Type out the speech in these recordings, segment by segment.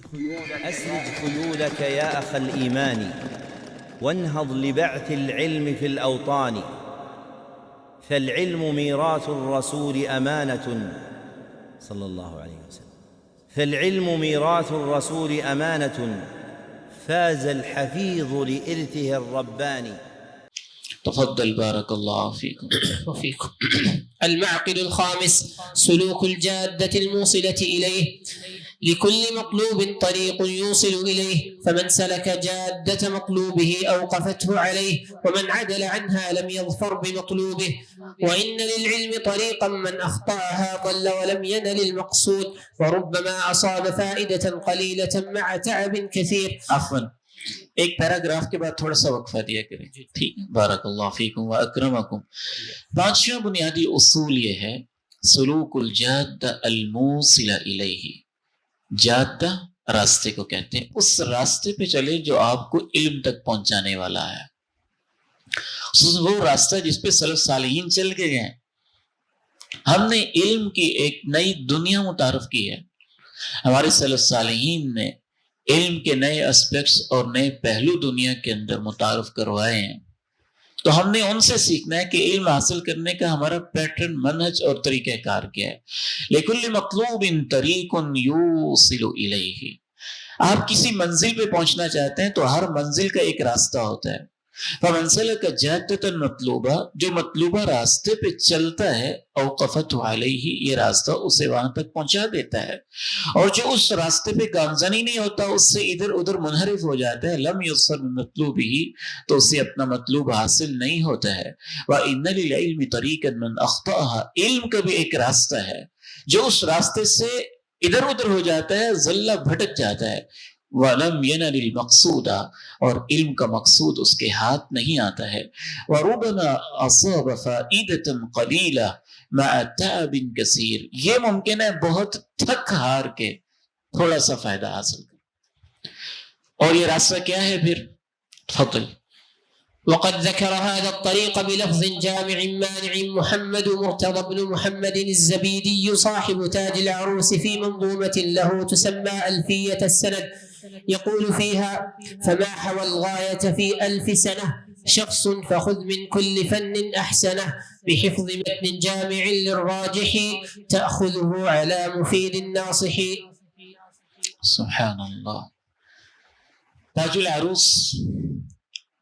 أسرج خيولك يا أخ الإيمان وانهض لبعث العلم في الأوطان، فالعلم ميراث الرسول أمانة صلى الله عليه وسلم، فالعلم ميراث الرسول أمانة، فاز الحفيظ لإرثه الرباني. تفضل بارك الله فيكم وفيكم. المعقد الخامس: سلوك الجادة الموصلة إليه. لكل مطلوب طريق يوصل إليه، فمن سلك جادة مطلوبه أوقفته عليه، ومن عدل عنها لم يظفر بمطلوبه. وإن للعلم طريقا من أخطأها ضل ولم ينل المقصود، وربما أصاب فائدة قليلة مع تعب كثير. عفوا، ایک پیراگراف کے بعد تھوڑا سا وقفہ دیا کریں. ٹھیک، بارک اللہ فیکم و اکرمکم. پانچواں بنیادی اصول یہ ہے سلوک الجادہ الموصل الیہ. جادہ راستے کو کہتے ہیں، اس راستے پہ چلے جو آپ کو علم تک پہنچانے والا ہے. وہ راستہ جس پہ سلف صالحین چل کے گئے. ہم نے علم کی ایک نئی دنیا متعارف کی ہے. ہمارے سلف صالحین نے علم کے نئے اسپیکٹس اور نئے پہلو دنیا کے اندر متعارف کروائے ہیں. تو ہم نے ان سے سیکھنا ہے کہ علم حاصل کرنے کا ہمارا پیٹرن، منہج اور طریقہ کار کیا ہے. لِكُلِّ مَطْلُوبٍ طَرِيقٌ يُوصِلُ إِلَيْهِ. آپ کسی منزل پہ پہنچنا چاہتے ہیں تو ہر منزل کا ایک راستہ ہوتا ہے. فَمَنْ سَلَكَ جَادَّةً مَطْلُوبًا، جو مطلوبہ راستے پہ چلتا ہے، أَوْقَفَتْهُ عَلَيْهِ، یہ راستہ اسے وہاں تک پہنچا دیتا ہے. اور جو اس راستے پہ گامزن ہی نہیں ہوتا، اس سے ادھر ادھر منحرف ہو جاتا ہے، لم يُصَلْ بِمَطْلُوبِهِ، تو اسے اپنا مطلوب حاصل نہیں ہوتا ہے. وَإِنَّ لِلْعِلْمِ طَرِيقًا مَنْ أَخْطَأَهَا، علم کا بھی ایک راستہ ہے جو اس راستے سے ادھر ادھر ہو جاتا ہے، زلہ بھٹک جاتا ہے. وَلَمْ يَنَلِ الْمَقْصُودَ، اور علم کا مقصود اس کے ہاتھ نہیں آتا ہے. وَرُبَمَا أَصَابَ فَائِدَةً قَلِيلَةً مَعَ تَعَبٍ كَثِيرٍ، یہ ممکن ہے بہت تھک ہار کے تھوڑا سا فائدہ حاصل کر. اور یہ راستہ کیا ہے پھر؟ فضل. وقد ذكر هذا الطريق بلفظ جامع مانع محمد مرتضى بن محمد الزبيدي صاحب تاج العروس في منظومة له تسمى ألفية السند، يقول فيها: فما حوى الغاية في 1000 سنة شخص فخذ من كل فن أحسنه، بحفظ متن جامع للراجح تأخذه على مفيد الناصح. سبحان اللہ. تاج العروس،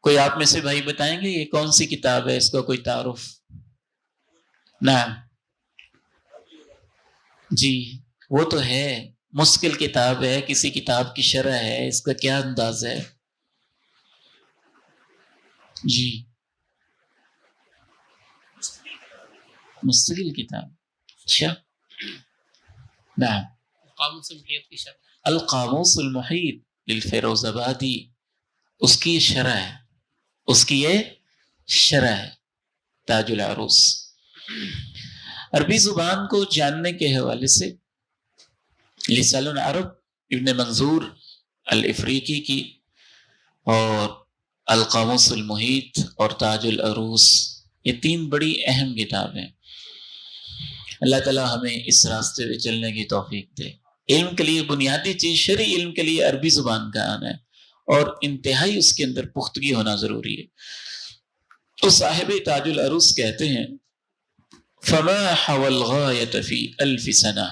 کوئی آپ میں سے بھائی بتائیں گے یہ کون سی کتاب ہے؟ اس کا کوئی تعارف؟ نعم جی، وہ تو ہے، مشکل کتاب ہے، کسی کتاب کی شرح ہے، اس کا کیا انداز ہے؟ جی، مستقل کتاب. اچھا، نعم. قاموس المحيط في شرح القاموس المحیط للفیروز آبادی، اس کی یہ شرح ہے، اس کی یہ شرح ہے تاج العروس. عربی زبان کو جاننے کے حوالے سے لسان العرب ابن منظور الافریقی کی اور القاموس المحیط اور تاج العروس، یہ تین بڑی اہم کتابیں. اللہ تعالیٰ ہمیں اس راستے پہ چلنے کی توفیق دے. علم کے لیے بنیادی چیز، شرعی علم کے لیے عربی زبان کا آنا ہے اور انتہائی اس کے اندر پختگی ہونا ضروری ہے. تو صاحب تاج العروس کہتے ہیں: فما حوى الغاية في 1000 سنة،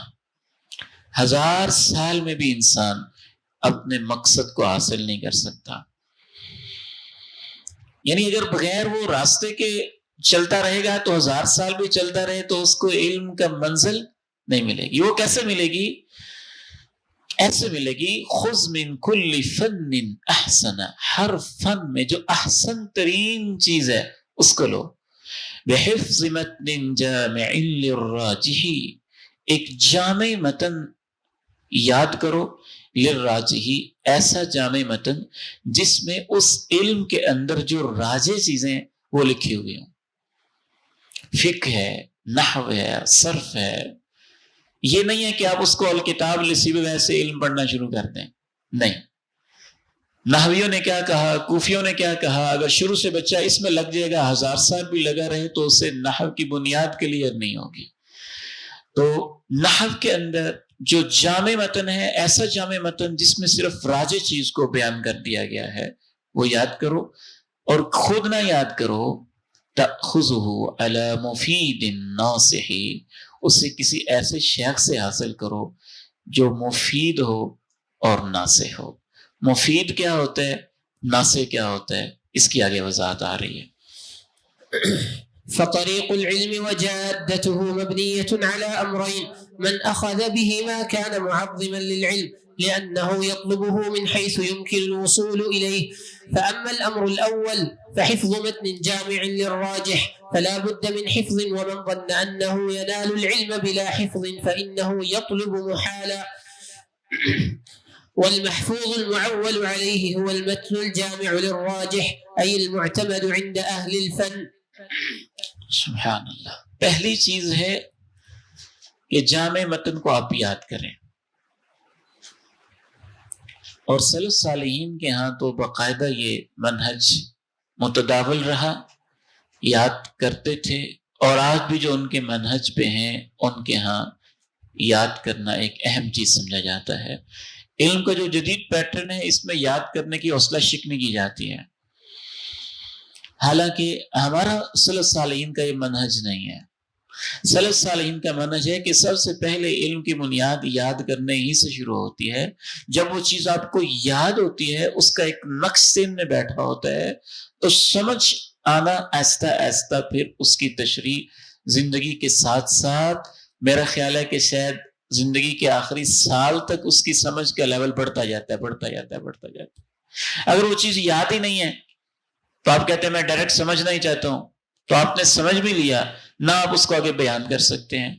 1000 سال میں بھی انسان اپنے مقصد کو حاصل نہیں کر سکتا. یعنی اگر بغیر وہ راستے کے چلتا رہے گا تو 1000 سال بھی چلتا رہے تو اس کو علم کا منزل نہیں ملے گی. وہ کیسے ملے گی؟ ایسے ملے گی: خذ من کل فن احسن، ہر فن میں جو احسن ترین چیز ہے اس کو لو. بحفظ متن جامع للراجح، ایک جامع متن یاد کرو، للراجح، ایسا جامع متن جس میں اس علم کے اندر جو راجح چیزیں وہ لکھی ہوئی ہوں. فقہ ہے، نحو ہے، صرف ہے. یہ نہیں ہے کہ آپ اس کو الکتاب لسیب ویسے علم پڑھنا شروع کر دیں. نہیں، نحویوں نے کیا کہا، کوفیوں نے کیا کہا، اگر شروع سے بچہ اس میں لگ جائے گا، 1000 سال بھی لگا رہے تو اسے نحو کی بنیاد کلیئر نہیں ہوگی. تو نحو کے اندر جو جامع متن ہے، ایسا جامع متن جس میں صرف راجع چیز کو بیان کر دیا گیا ہے، وہ یاد کرو، اور خود نہ یاد کرو، تأخذہ علی مفید ناصح، اسے کسی ایسے شیخ سے حاصل کرو جو مفید ہو اور ناصح ہو۔ مفید کیا ہوتا ہے، ناصح کیا ہوتا ہے، اس کی آگے وضاحت آ رہی ہے۔ فطريق العلم وجادته مبنية على أمرين: من أخذ بهما كان معظما للعلم لأنه يطلبه من حيث يمكن الوصول إليه، فأما الأمر الأول فحفظ متن جامع للراجح فلا بد من حفظ، ومن ظن أنه ينال العلم بلا حفظ فإنه يطلب محالا، والمحفوظ المعول عليه هو المتن الجامع للراجح أي المعتمد عند أهل الفن۔ سبحان اللہ۔ پہلی چیز ہے کہ جامع متن کو آپ یاد کریں، اور سلف صالحین کے ہاں تو باقاعدہ یہ منہج متداول رہا، یاد کرتے تھے، اور آج بھی جو ان کے منہج پہ ہیں ان کے ہاں یاد کرنا ایک اہم چیز سمجھا جاتا ہے۔ علم کا جو جدید پیٹرن ہے، اس میں یاد کرنے کی حوصلہ شکنی کی جاتی ہے، حالانکہ ہمارا سلف صالحین کا یہ منہج نہیں ہے۔ سلف صالحین کا منہج ہے کہ سب سے پہلے علم کی بنیاد یاد کرنے ہی سے شروع ہوتی ہے۔ جب وہ چیز آپ کو یاد ہوتی ہے، اس کا ایک نقش ذہن میں بیٹھا ہوتا ہے، تو سمجھ آنا آہستہ آہستہ پھر اس کی تشریح زندگی کے ساتھ ساتھ، میرا خیال ہے کہ شاید زندگی کے آخری سال تک اس کی سمجھ کا لیول بڑھتا جاتا ہے۔ اگر وہ چیز یاد ہی نہیں ہے تو آپ کہتے ہیں میں ڈائریکٹ سمجھنا ہی چاہتا ہوں، تو آپ نے سمجھ بھی لیا، نہ آپ اس کو آگے بیان کر سکتے ہیں،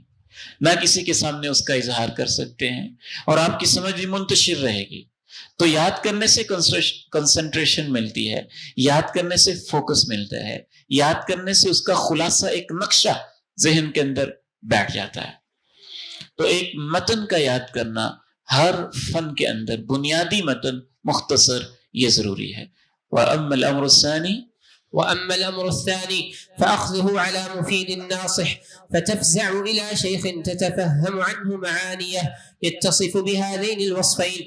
نہ کسی کے سامنے اس کا اظہار کر سکتے ہیں، اور آپ کی سمجھ بھی منتشر رہے گی۔ تو یاد کرنے سے کنسنٹریشن ملتی ہے، یاد کرنے سے فوکس ملتا ہے، یاد کرنے سے اس کا خلاصہ ایک نقشہ ذہن کے اندر بیٹھ جاتا ہے۔ تو ایک متن کا یاد کرنا ہر فن کے اندر بنیادی متن مختصر یہ ضروری ہے۔ وَأَمَّا الْأَمْرُ الثَّانِي فَأَخْذُهُ عَلَى مُفِيدٍ نَاصِحٍ فَتَفْزَعُ إِلَى شَيْخٍ تَتَفَهَّمُ عَنْهُ مَعَانِيَهُ يَتَّصِفُ بِهَذَيْنِ الْوَصْفَيْنِ،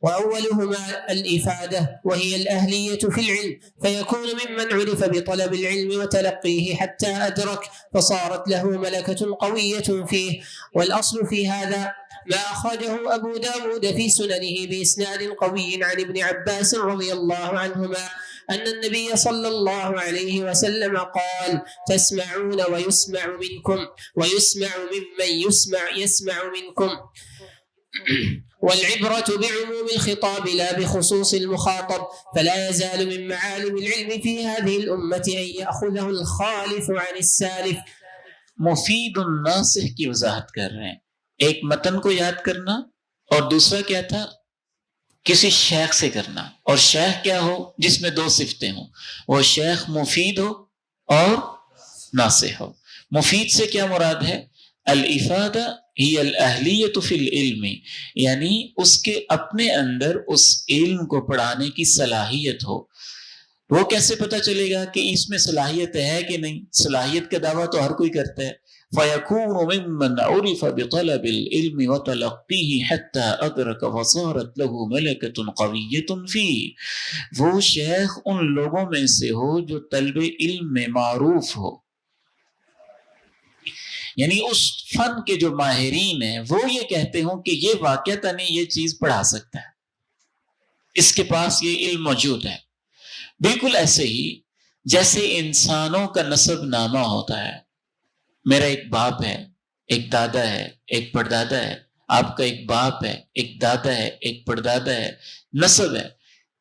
وأولهما الإفادة وهي الأهلية في العلم، فيكون ممن عرف بطلب العلم وتلقيه حتى أدرك فصارت له ملكة قوية فيه. والأصل في هذا ما أخرجه أبو داود في سننه بإسناد قوي عن ابن عباس رضي الله عنهما أن النبي صلى الله عليه وسلم قال: تسمعون ويسمع منكم ويسمع ممن يسمع منكم، والعبرة بعموم الخطاب لا بخصوص المخاطب، فلا يزال من معالم العلم في هذه الأمة أن يأخذه الخالف عن السالف۔ مفید الناصح کی وضاحت کر رہے ہیں، ایک متن کو یاد کرنا، اور دوسرا کیا تھا، کسی شیخ سے کرنا، اور شیخ کیا ہو جس میں دو صفتیں ہوں، وہ شیخ مفید ہو اور ناصح ہو۔ مفید سے کیا مراد ہے؟ الافادہ ہی الاہلیت فی العلم، یعنی اس کے اپنے اندر اس علم کو پڑھانے کی صلاحیت ہو۔ وہ کیسے پتہ چلے گا کہ اس میں صلاحیت ہے کہ نہیں؟ صلاحیت کا دعویٰ تو ہر کوئی کرتا ہے۔ فَيَكُونُ مِمَّنْ عُرِفَ بِطَلَبِ الْعِلْمِ وَتَلَقِّهِ حَتَّى أَدْرَكَ فَصَارَتْ لَهُ مَلَكَةٌ قَوِيَّةٌ فِيهِ، وہ شیخ ان لوگوں میں سے ہو جو طلب علم میں معروف ہو، یعنی اس فن کے جو ماہرین ہیں وہ یہ کہتے ہوں کہ یہ واقعتاً یہ چیز پڑھا سکتا ہے، اس کے پاس یہ علم موجود ہے۔ بالکل ایسے ہی جیسے انسانوں کا نسب نامہ ہوتا ہے، میرا ایک باپ ہے، ایک دادا ہے، ایک پردادا ہے، آپ کا ایک باپ ہے، ایک دادا ہے، ایک پردادا ہے، نسب ہے۔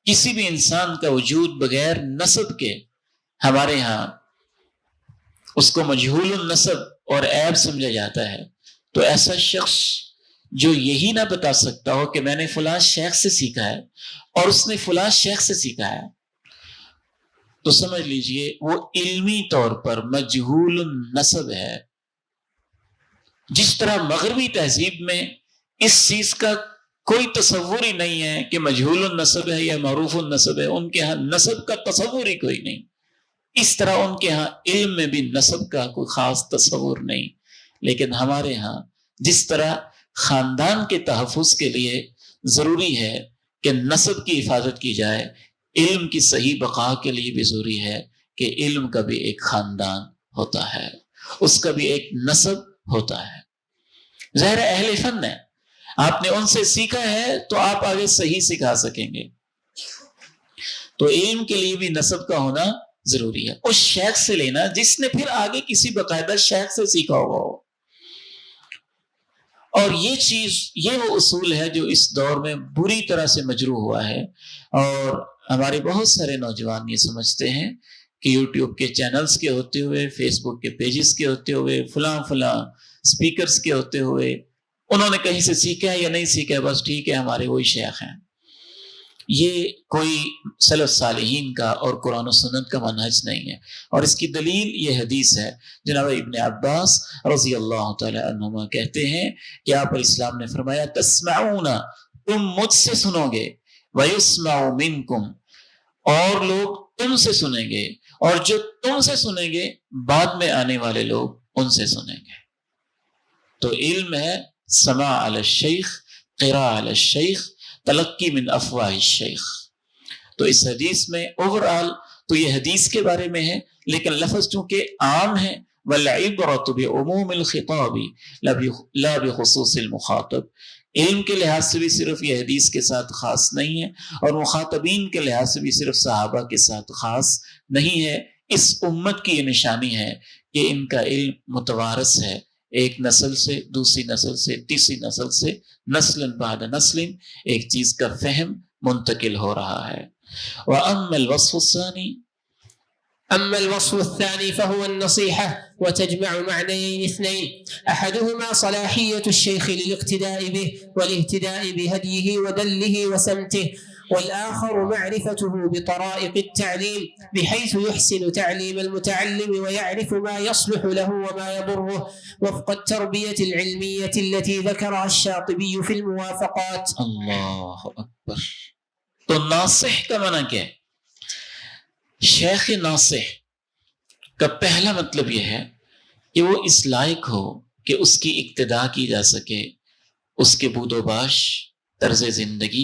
کسی بھی انسان کا وجود بغیر نسب کے ہمارے ہاں اس کو مجہول النسب اور عیب سمجھا جاتا ہے۔ تو ایسا شخص جو یہی نہ بتا سکتا ہو کہ میں نے فلاں شیخ سے سیکھا ہے اور اس نے فلاں شیخ سے سیکھا ہے، تو سمجھ لیجئے وہ علمی طور پر مجہول النسب ہے۔ جس طرح مغربی تہذیب میں اس چیز کا کوئی تصور ہی نہیں ہے کہ مجہول النسب ہے یا معروف النسب ہے، ان کے ہاں نسب کا تصور ہی کوئی نہیں، اس طرح ان کے ہاں علم میں بھی نسب کا کوئی خاص تصور نہیں۔ لیکن ہمارے ہاں جس طرح خاندان کے تحفظ کے لیے ضروری ہے کہ نسب کی حفاظت کی جائے، علم کی صحیح بقا کے لیے بھی ضروری ہے کہ علم کا بھی ایک خاندان ہوتا ہے، اس کا بھی ایک نسب ہوتا ہے۔ ظاہر اہل فن ہے، آپ نے ان سے سیکھا ہے تو آپ آگے صحیح سکھا سکیں گے، تو علم کے لیے بھی نسب کا ہونا ضروری ہے۔ اس شیخ سے لینا جس نے پھر آگے کسی باقاعدہ شیخ سے سیکھا ہوا ہو، اور یہ چیز، یہ وہ اصول ہے جو اس دور میں بری طرح سے مجروح ہوا ہے، اور ہمارے بہت سارے نوجوان یہ سمجھتے ہیں کہ یوٹیوب کے چینلز کے ہوتے ہوئے، فیس بک کے پیجز کے ہوتے ہوئے، فلاں سپیکرز کے ہوتے ہوئے انہوں نے کہیں سے سیکھا ہے یا نہیں سیکھا ہے، بس ٹھیک ہے ہمارے وہی شیخ ہیں۔ یہ کوئی سلف صالحین کا اور قرآن و سنت کا منہج نہیں ہے، اور اس کی دلیل یہ حدیث ہے۔ جناب ابن عباس رضی اللہ تعالی عنہما کہتے ہیں کہ آپ علیہ السلام نے فرمایا تسمعون، تم مجھ سے سنو گے، وَيُسْمَعُ مِنْكُمْ، اور لوگ تم سے سنیں گے، اور جو تم سے سنیں گے بعد میں آنے والے لوگ ان سے سنیں گے۔ تو علم ہے سماع علی الشیخ، قراء علی الشیخ، تلقی من افواہ الشیخ۔ تو اس حدیث میں اوورآل تو یہ حدیث کے بارے میں ہے، لیکن لفظ چونکہ عام ہے، والعبرۃ بعموم الخطاب لا بخصوص المخاطب، علم کے لحاظ سے بھی صرف یہ حدیث کے ساتھ خاص نہیں ہے، اور مخاطبین کے لحاظ سے بھی صرف صحابہ کے ساتھ خاص نہیں ہے۔ اس امت کی یہ نشانی ہے کہ ان کا علم متوارث ہے، ایک نسل سے دوسری نسل سے تیسری نسل سے، نسل بعد نسل ایک چیز کا فہم منتقل ہو رہا ہے۔ وَأَمَّا الْوَصْفُ الثَّانِي، أما الوصف الثاني فهو النصيحة، وتجمع معنيين اثنين، أحدهما صلاحية الشيخ للاقتداء به والاهتداء بهديه ودله وسمته، والآخر معرفته بطرائق التعليم بحيث يحسن تعليم المتعلم ويعرف ما يصلح له وما يضره وفق التربية العلمية التي ذكرها الشاطبي في الموافقات۔ اللہ اکبر۔ تو ناصح کا معنی کیا ہے؟ شیخ ناصح کا پہلا مطلب یہ ہے کہ وہ اس لائق ہو کہ اس کی اقتداء کی جا سکے، اس کے بود و باش، طرز زندگی،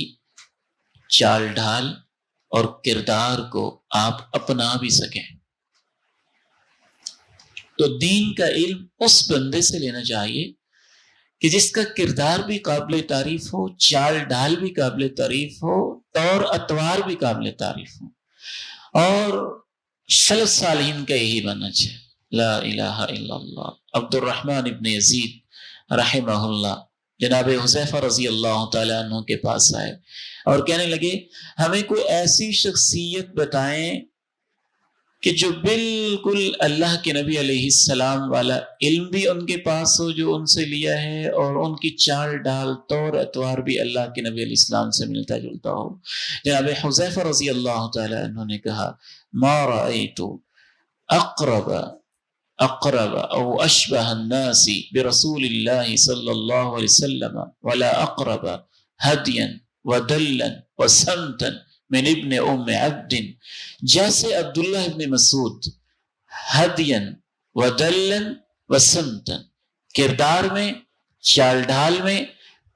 چال ڈھال اور کردار کو آپ اپنا بھی سکیں۔ تو دین کا علم اس بندے سے لینا چاہیے کہ جس کا کردار بھی قابل تعریف ہو، چال ڈھال بھی قابل تعریف ہو، طور اطوار بھی قابل تعریف ہو، اور سلف صالحین کا یہی بننا چاہیے۔ لا الہ الا اللہ۔ عبد الرحمن ابن یزید رحمہ اللہ جناب حذیفہ رضی اللہ تعالیٰ عنہ کے پاس آئے اور کہنے لگے ہمیں کوئی ایسی شخصیت بتائیں کہ جو بالکل اللہ کے نبی علیہ السلام والا علم بھی ان کے پاس ہو جو ان سے لیا ہے، اور ان کی چال ڈال طور اطوار بھی اللہ کے نبی علیہ السلام سے ملتا جلتا ہو۔ جناب حذیفہ رضی اللہ تعالی عنہ نے کہا ما رأیت اقرب او اشبہ الناس برسول اللہ صلی اللہ علیہ وسلم ولا اقرب ہدیا ودلا وسمتا من ابن ام عبد، جیسے عبداللہ ابن مسعود ہدین ودلن وسمتن، کردار میں، چال ڈھال میں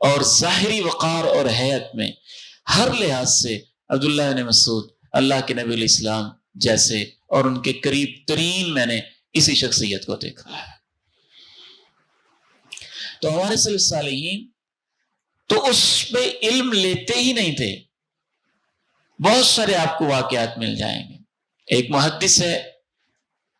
اور ظاہری وقار اور حیات میں ہر لحاظ سے عبداللہ ابن مسعود اللہ کے نبی علیہ السلام جیسے اور ان کے قریب ترین میں نے اسی شخصیت کو دیکھا ہے۔ تو ہمارے سلف صالحین تو اس پہ علم لیتے ہی نہیں تھے۔ بہت سارے آپ کو واقعات مل جائیں گے۔ ایک محدث ہے،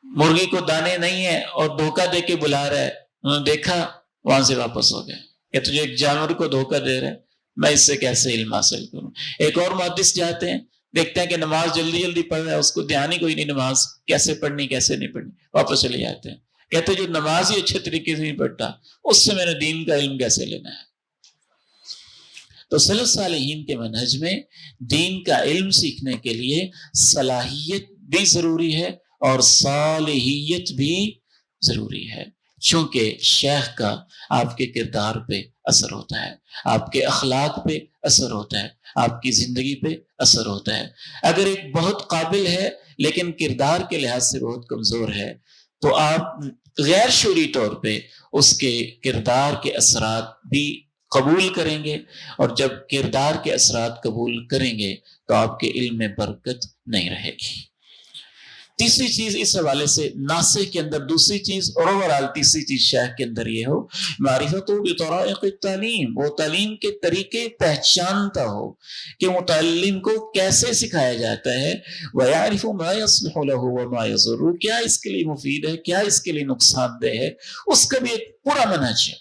مرغی کو دانے نہیں ہے اور دھوکہ دے کے بلا رہا ہے، انہوں نے دیکھا وہاں سے واپس ہو گئے کہ تجھے ایک جانور کو دھوکہ دے رہا ہے، میں اس سے کیسے علم حاصل کروں۔ ایک اور محدث جاتے ہیں، دیکھتے ہیں کہ نماز جلدی جلدی پڑھ رہا ہے، اس کو دھیان ہی کوئی نہیں نماز کیسے پڑھنی کیسے نہیں پڑھنی، واپس چلے جاتے ہیں، کہتے ہیں جو نماز ہی اچھے طریقے سے نہیں پڑھتا اس سے میں نے دین کا علم کیسے لینا ہے۔ تو سلف صالحین کے منہج میں دین کا علم سیکھنے کے لیے صلاحیت بھی ضروری ہے اور صالحیت بھی ضروری ہے، چونکہ شیخ کا آپ کے کردار پہ اثر ہوتا ہے، آپ کے اخلاق پہ اثر ہوتا ہے، آپ کی زندگی پہ اثر ہوتا ہے۔ اگر ایک بہت قابل ہے لیکن کردار کے لحاظ سے بہت کمزور ہے تو آپ غیر شعوری طور پہ اس کے کردار کے اثرات بھی قبول کریں گے، اور جب کردار کے اثرات قبول کریں گے تو آپ کے علم میں برکت نہیں رہے گی۔ تیسری چیز اس حوالے سے ناسخ کے اندر، دوسری چیز اور اوورال تیسری چیز شیخ کے اندر یہ ہو معرفت بطرائق التعلیم، وہ تعلیم کے طریقے پہچانتا ہو کہ متعلم کو کیسے سکھایا جاتا ہے، وَيَعْرِفُ مَا يَصْلُحُ لَهُ وَمَا يَضُرُّ، کیا اس کے لیے مفید ہے، کیا اس کے لیے نقصان دہ ہے، اس کا بھی ایک پورا منہج ہے۔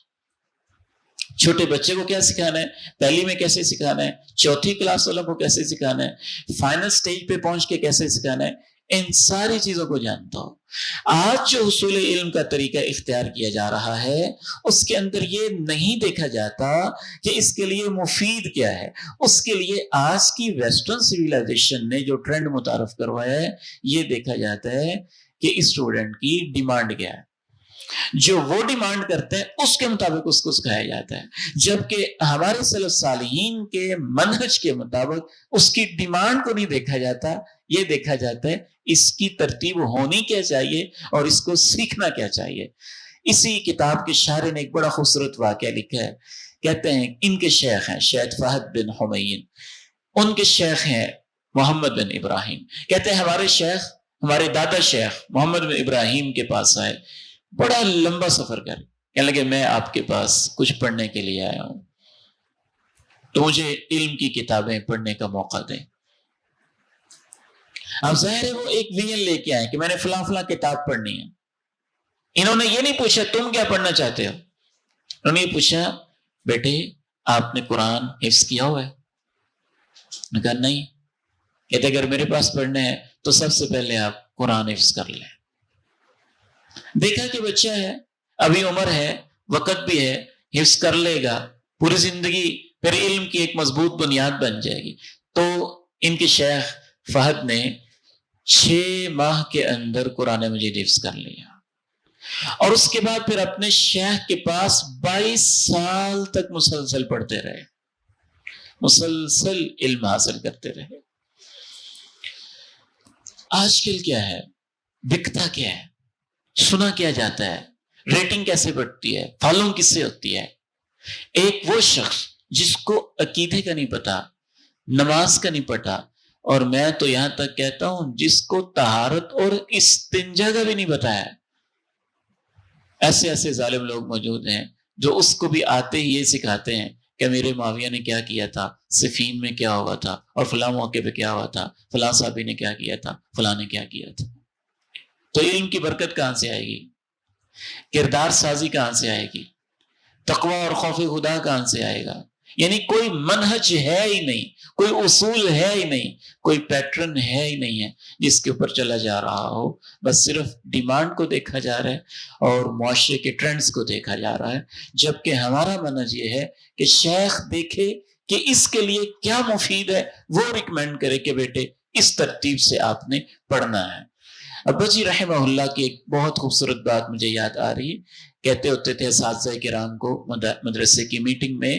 چھوٹے بچے کو کیا سکھانا ہے، پہلی میں کیسے سکھانا ہے، چوتھی کلاس والوں کو کیسے سکھانا ہے، فائنل سٹیج پہ پہنچ کے کیسے سکھانا ہے، ان ساری چیزوں کو جانتا ہو۔ آج جو حصول علم کا طریقہ اختیار کیا جا رہا ہے اس کے اندر یہ نہیں دیکھا جاتا کہ اس کے لیے مفید کیا ہے، اس کے لیے آج کی ویسٹرن سویلائزیشن نے جو ٹرینڈ متعارف کروایا ہے یہ دیکھا جاتا ہے کہ اسٹوڈنٹ کی ڈیمانڈ کیا ہے، جو وہ ڈیمانڈ کرتے ہیں اس کے مطابق اس کو سکھایا جاتا ہے، جبکہ ہمارے سلف صالحین کے منہج کے مطابق اس کی ڈیمانڈ کو نہیں دیکھا جاتا، یہ دیکھا جاتا ہے اس کی ترتیب ہونی کیا چاہیے اور اس کو سیکھنا کیا چاہیے۔ اسی کتاب کے شارح نے ایک بڑا خوبصورت واقعہ لکھا ہے، کہتے ہیں ان کے شیخ ہیں شیخ فہد بن حمین، ان کے شیخ ہیں محمد بن ابراہیم، کہتے ہیں ہمارے شیخ، ہمارے دادا شیخ محمد بن ابراہیم کے پاس آئے، بڑا لمبا سفر کر، کہنے لگے میں آپ کے پاس کچھ پڑھنے کے لیے آیا ہوں، تو مجھے علم کی کتابیں پڑھنے کا موقع دیں۔ اب ظاہر ہے وہ ایک ویژن لے کے آئے کہ میں نے فلاں فلاں کتاب پڑھنی ہے۔ انہوں نے یہ نہیں پوچھا تم کیا پڑھنا چاہتے ہو، انہوں نے یہ پوچھا بیٹے آپ نے قرآن حفظ کیا ہوا ہے؟ میں نے کہا نہیں۔ کہتے اگر میرے پاس پڑھنے ہیں تو سب سے پہلے آپ قرآن حفظ کر لیں۔ دیکھا کہ بچہ ہے، ابھی عمر ہے، وقت بھی ہے، حفظ کر لے گا، پوری زندگی پھر علم کی ایک مضبوط بنیاد بن جائے گی۔ تو ان کے شیخ فہد نے 6 ماہ کے اندر قرآن مجید حفظ کر لیا، اور اس کے بعد پھر اپنے شیخ کے پاس 22 سال تک مسلسل پڑھتے رہے، مسلسل علم حاصل کرتے رہے۔ آج کل کیا ہے، بکتا کیا ہے، سنا کیا جاتا ہے، ریٹنگ کیسے بڑھتی ہے، فالوئنگ کس سے ہوتی ہے؟ ایک وہ شخص جس کو عقیدے کا نہیں پتا، نماز کا نہیں پتا، اور میں تو یہاں تک کہتا ہوں جس کو طہارت اور استنجا کا بھی نہیں بتایا، ایسے ایسے ظالم لوگ موجود ہیں جو اس کو بھی آتے ہی یہ سکھاتے ہیں کہ میرے معاویہ نے کیا کیا تھا، صفین میں کیا ہوا تھا، اور فلاں موقع پہ کیا ہوا تھا، فلاں صحابی نے کیا کیا تھا، فلاں نے کیا کیا تھا۔ تو علم کی برکت کہاں سے آئے گی، کردار سازی کہاں سے آئے گی، تقوی اور خوف خدا کہاں سے آئے گا؟ یعنی کوئی منہج ہے ہی نہیں، کوئی اصول ہے ہی نہیں، کوئی پیٹرن ہے ہی نہیں ہے جس کے اوپر چلا جا رہا ہو، بس صرف ڈیمانڈ کو دیکھا جا رہا ہے اور معاشرے کے ٹرینڈز کو دیکھا جا رہا ہے، جبکہ ہمارا منہج یہ ہے کہ شیخ دیکھے کہ اس کے لیے کیا مفید ہے، وہ ریکمینڈ کرے کہ بیٹے اس ترتیب سے آپ نے پڑھنا ہے۔ ابا جی رحمہ اللہ کی ایک بہت خوبصورت بات مجھے یاد آ رہی ہے، کہتے ہوتے تھے اساتذہ کرام کو مدرسے کی میٹنگ میں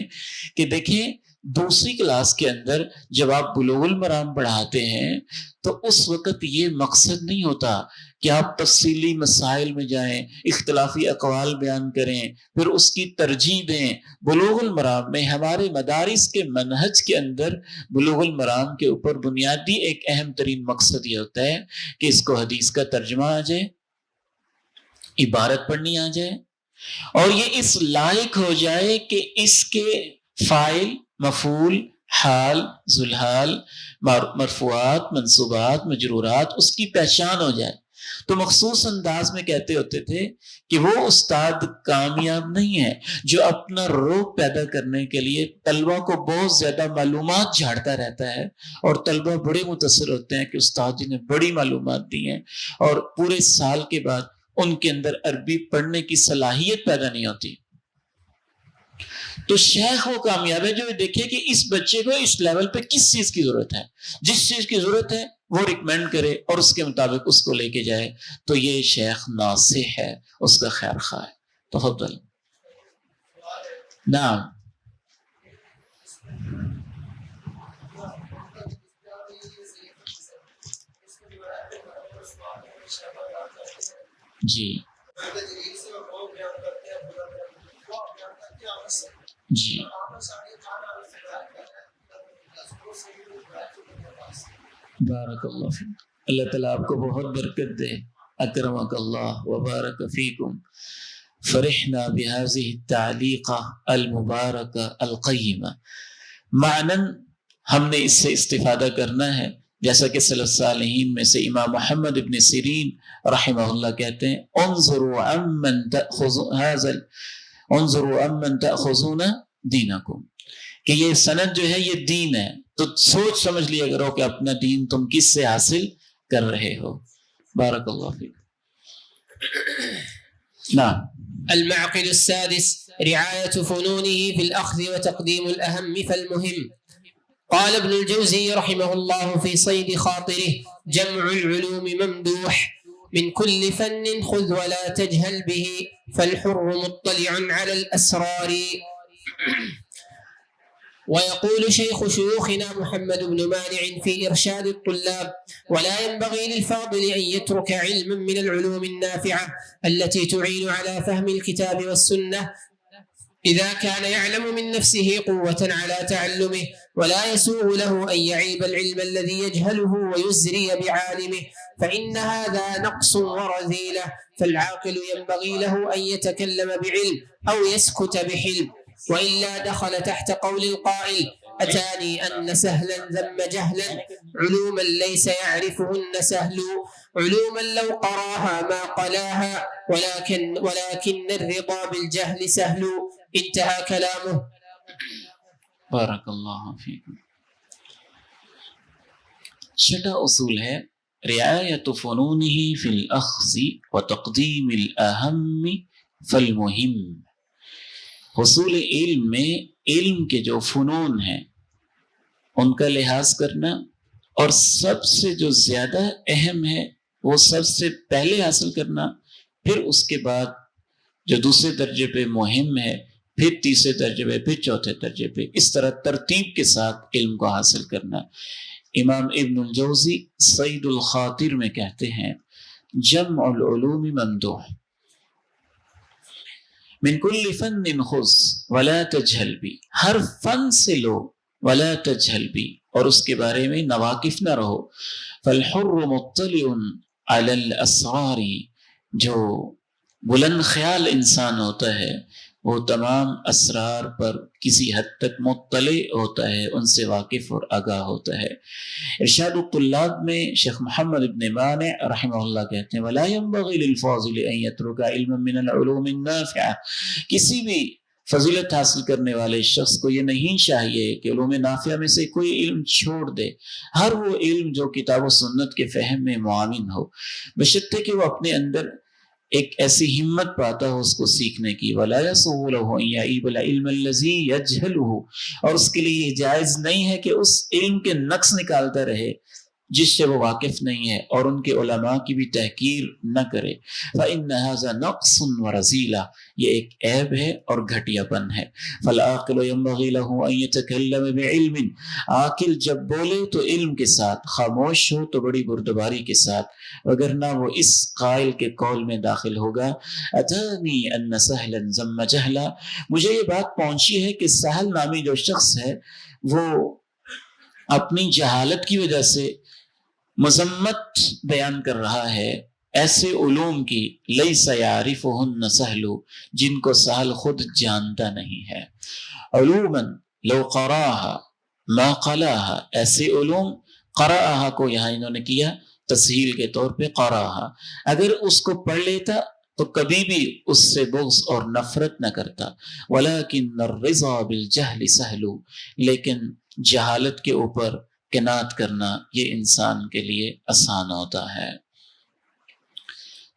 کہ دیکھیں دوسری کلاس کے اندر جب آپ بلوغ المرام پڑھاتے ہیں تو اس وقت یہ مقصد نہیں ہوتا کہ آپ تفصیلی مسائل میں جائیں، اختلافی اقوال بیان کریں، پھر اس کی ترجیح دیں۔ بلوغ المرام میں ہمارے مدارس کے منہج کے اندر بلوغ المرام کے اوپر بنیادی ایک اہم ترین مقصد یہ ہوتا ہے کہ اس کو حدیث کا ترجمہ آ جائے، عبارت پڑھنی آ جائے، اور یہ اس لائق ہو جائے کہ اس کے فاعل، مفعول، حال، ذوالحال، مرفوعات، منصوبات، مجرورات اس کی پہچان ہو جائے۔ تو مخصوص انداز میں کہتے ہوتے تھے کہ وہ استاد کامیاب نہیں ہے جو اپنا روب پیدا کرنے کے لیے طلبہ کو بہت زیادہ معلومات جھاڑتا رہتا ہے، اور طلبہ بڑے متاثر ہوتے ہیں کہ استاد جی نے بڑی معلومات دی ہیں، اور پورے سال کے بعد ان کے اندر عربی پڑھنے کی صلاحیت پیدا نہیں ہوتی۔ تو شیخ وہ کامیاب ہے جو دیکھے کہ اس بچے کو اس لیول پہ کس چیز کی ضرورت ہے، جس چیز کی ضرورت ہے وہ ریکمینڈ کرے اور اس کے مطابق اس کو لے کے جائے، تو یہ شیخ ناصح ہے، اس کا خیر خواہ ہے۔ تفضل۔ نعم۔ جی جی بارک اللہ فیک. اللہ تعالیٰ آپ کو بہت برکت دے. اکرمک اللہ وبارک فیکم. فرحنا بهذه التعلیقہ المبارکہ القیمہ. معنن ہم نے اس سے استفادہ کرنا ہے، جیسا کہ سلف صالحین میں سے امام محمد ابن سیرین رحمہ اللہ کہتے ہیں انظروا عمن تأخذون دینکم، کہ یہ سند جو ہے یہ دین ہے، تو سوچ سمجھ لیا کرو کہ اپنا دین تم کس سے حاصل کر رہے ہو. بارک اللہ فیک. نعم. المعقد السادس رعاية فنونه في الأخذ وتقديم الأهم فالمهم. قال ابن الجوزي رحمه الله في صيد خاطره: جمع العلوم ممدوح، من كل فن خذ ولا تجهل به، فالحر مطلع على الأسرار. ويقول شيخ شيوخنا محمد بن مانع في إرشاد الطلاب: ولا ينبغي للفاضل أن يترك علما من العلوم النافعة التي تعين على فهم الكتاب والسنة إذا كان يعلم من نفسه قوة على تعلمه، ولا يسوغ له أن يعيب العلم الذي يجهله ويزري بعالمه، فإن هذا نقص ورذيلة. فالعاقل ينبغي له أن يتكلم بعلم أو يسكت بحلم، وإلا دخل تحت قول القائل: أتاني أن سهلا ذم جهلا، علوما ليس يعرفهن سهل، علوما لو قراها ما قلاها، ولكن الرضا بالجهل سهل. انتهى كلامه. بارک اللہ فیکم. چھٹا اصول ہے رعایت فنونہ فی الاخذ وتقدیم الاہم فالمہم. حصول علم میں علم کے جو فنون ہیں ان کا لحاظ کرنا، اور سب سے جو زیادہ اہم ہے وہ سب سے پہلے حاصل کرنا، پھر اس کے بعد جو دوسرے درجے پہ مہم ہے، پھر تیسرے درجے پہ، پھر چوتھے درجے پہ، اس طرح ترتیب کے ساتھ علم کو حاصل کرنا. امام ابن الجوزی صید الخاطر میں کہتے ہیں جمع العلوم ممدوح، من کل فن خذ ولا تجہل بی، ہر فن سے لو، ولا تجہل بی، اور اس کے بارے میں ناواقف نہ رہو. فالحر مطلع علی الاسرار، جو بلند خیال انسان ہوتا ہے وہ تمام اسرار پر کسی حد تک مطلع ہوتا ہے، ان سے واقف اور آگاہ ہوتا ہے. ارشاد الطلاب میں شیخ محمد ابن مانع رحمہ اللہ کہتے ہیں ولا ينبغي للفاضل ان يترك علما من العلوم النافعة، کسی بھی فضیلت حاصل کرنے والے شخص کو یہ نہیں چاہیے کہ علوم نافعہ میں سے کوئی علم چھوڑ دے، ہر وہ علم جو کتاب و سنت کے فہم میں معاون ہو، بشرطے کہ وہ اپنے اندر ایک ایسی ہمت پاتا ہو اس کو سیکھنے کی. ولا يسوغ له ان يعيب العلم الذي يجهله، اور اس کے لیے یہ جائز نہیں ہے کہ اس علم کے نقص نکالتا رہے جس سے وہ واقف نہیں ہے، اور ان کے علماء کی بھی تحقیر نہ کرے. فإن هذا نقص ورذیلہ، یہ ایک عیب ہے اور گھٹیا پن ہے. فالعاقل ينبغي له ان يتكلم بعلم، عاقل جب بولے تو علم کے ساتھ، خاموش ہو تو بڑی بردباری کے ساتھ، وگرنہ وہ اس قائل کے قول میں داخل ہوگا اتانی ان سہلا ذم جہلا، مجھے یہ بات پہنچی ہے کہ سہل نامی جو شخص ہے وہ اپنی جہالت کی وجہ سے مذمت بیان کر رہا ہے ایسے علوم کی لیس یعرفہن سہل، جن کو سہل خود جانتا نہیں ہے. علوما لو قراها ما قلاها، ایسے علوم، قراها کو یہاں انہوں نے کیا تسہیل کے طور پہ قراها، اگر اس کو پڑھ لیتا تو کبھی بھی اس سے بغض اور نفرت نہ کرتا. ولیکن الرضا بالجہل سہل، لیکن جہالت کے اوپر کنات کرنا یہ انسان کے لیے آسان ہوتا ہے.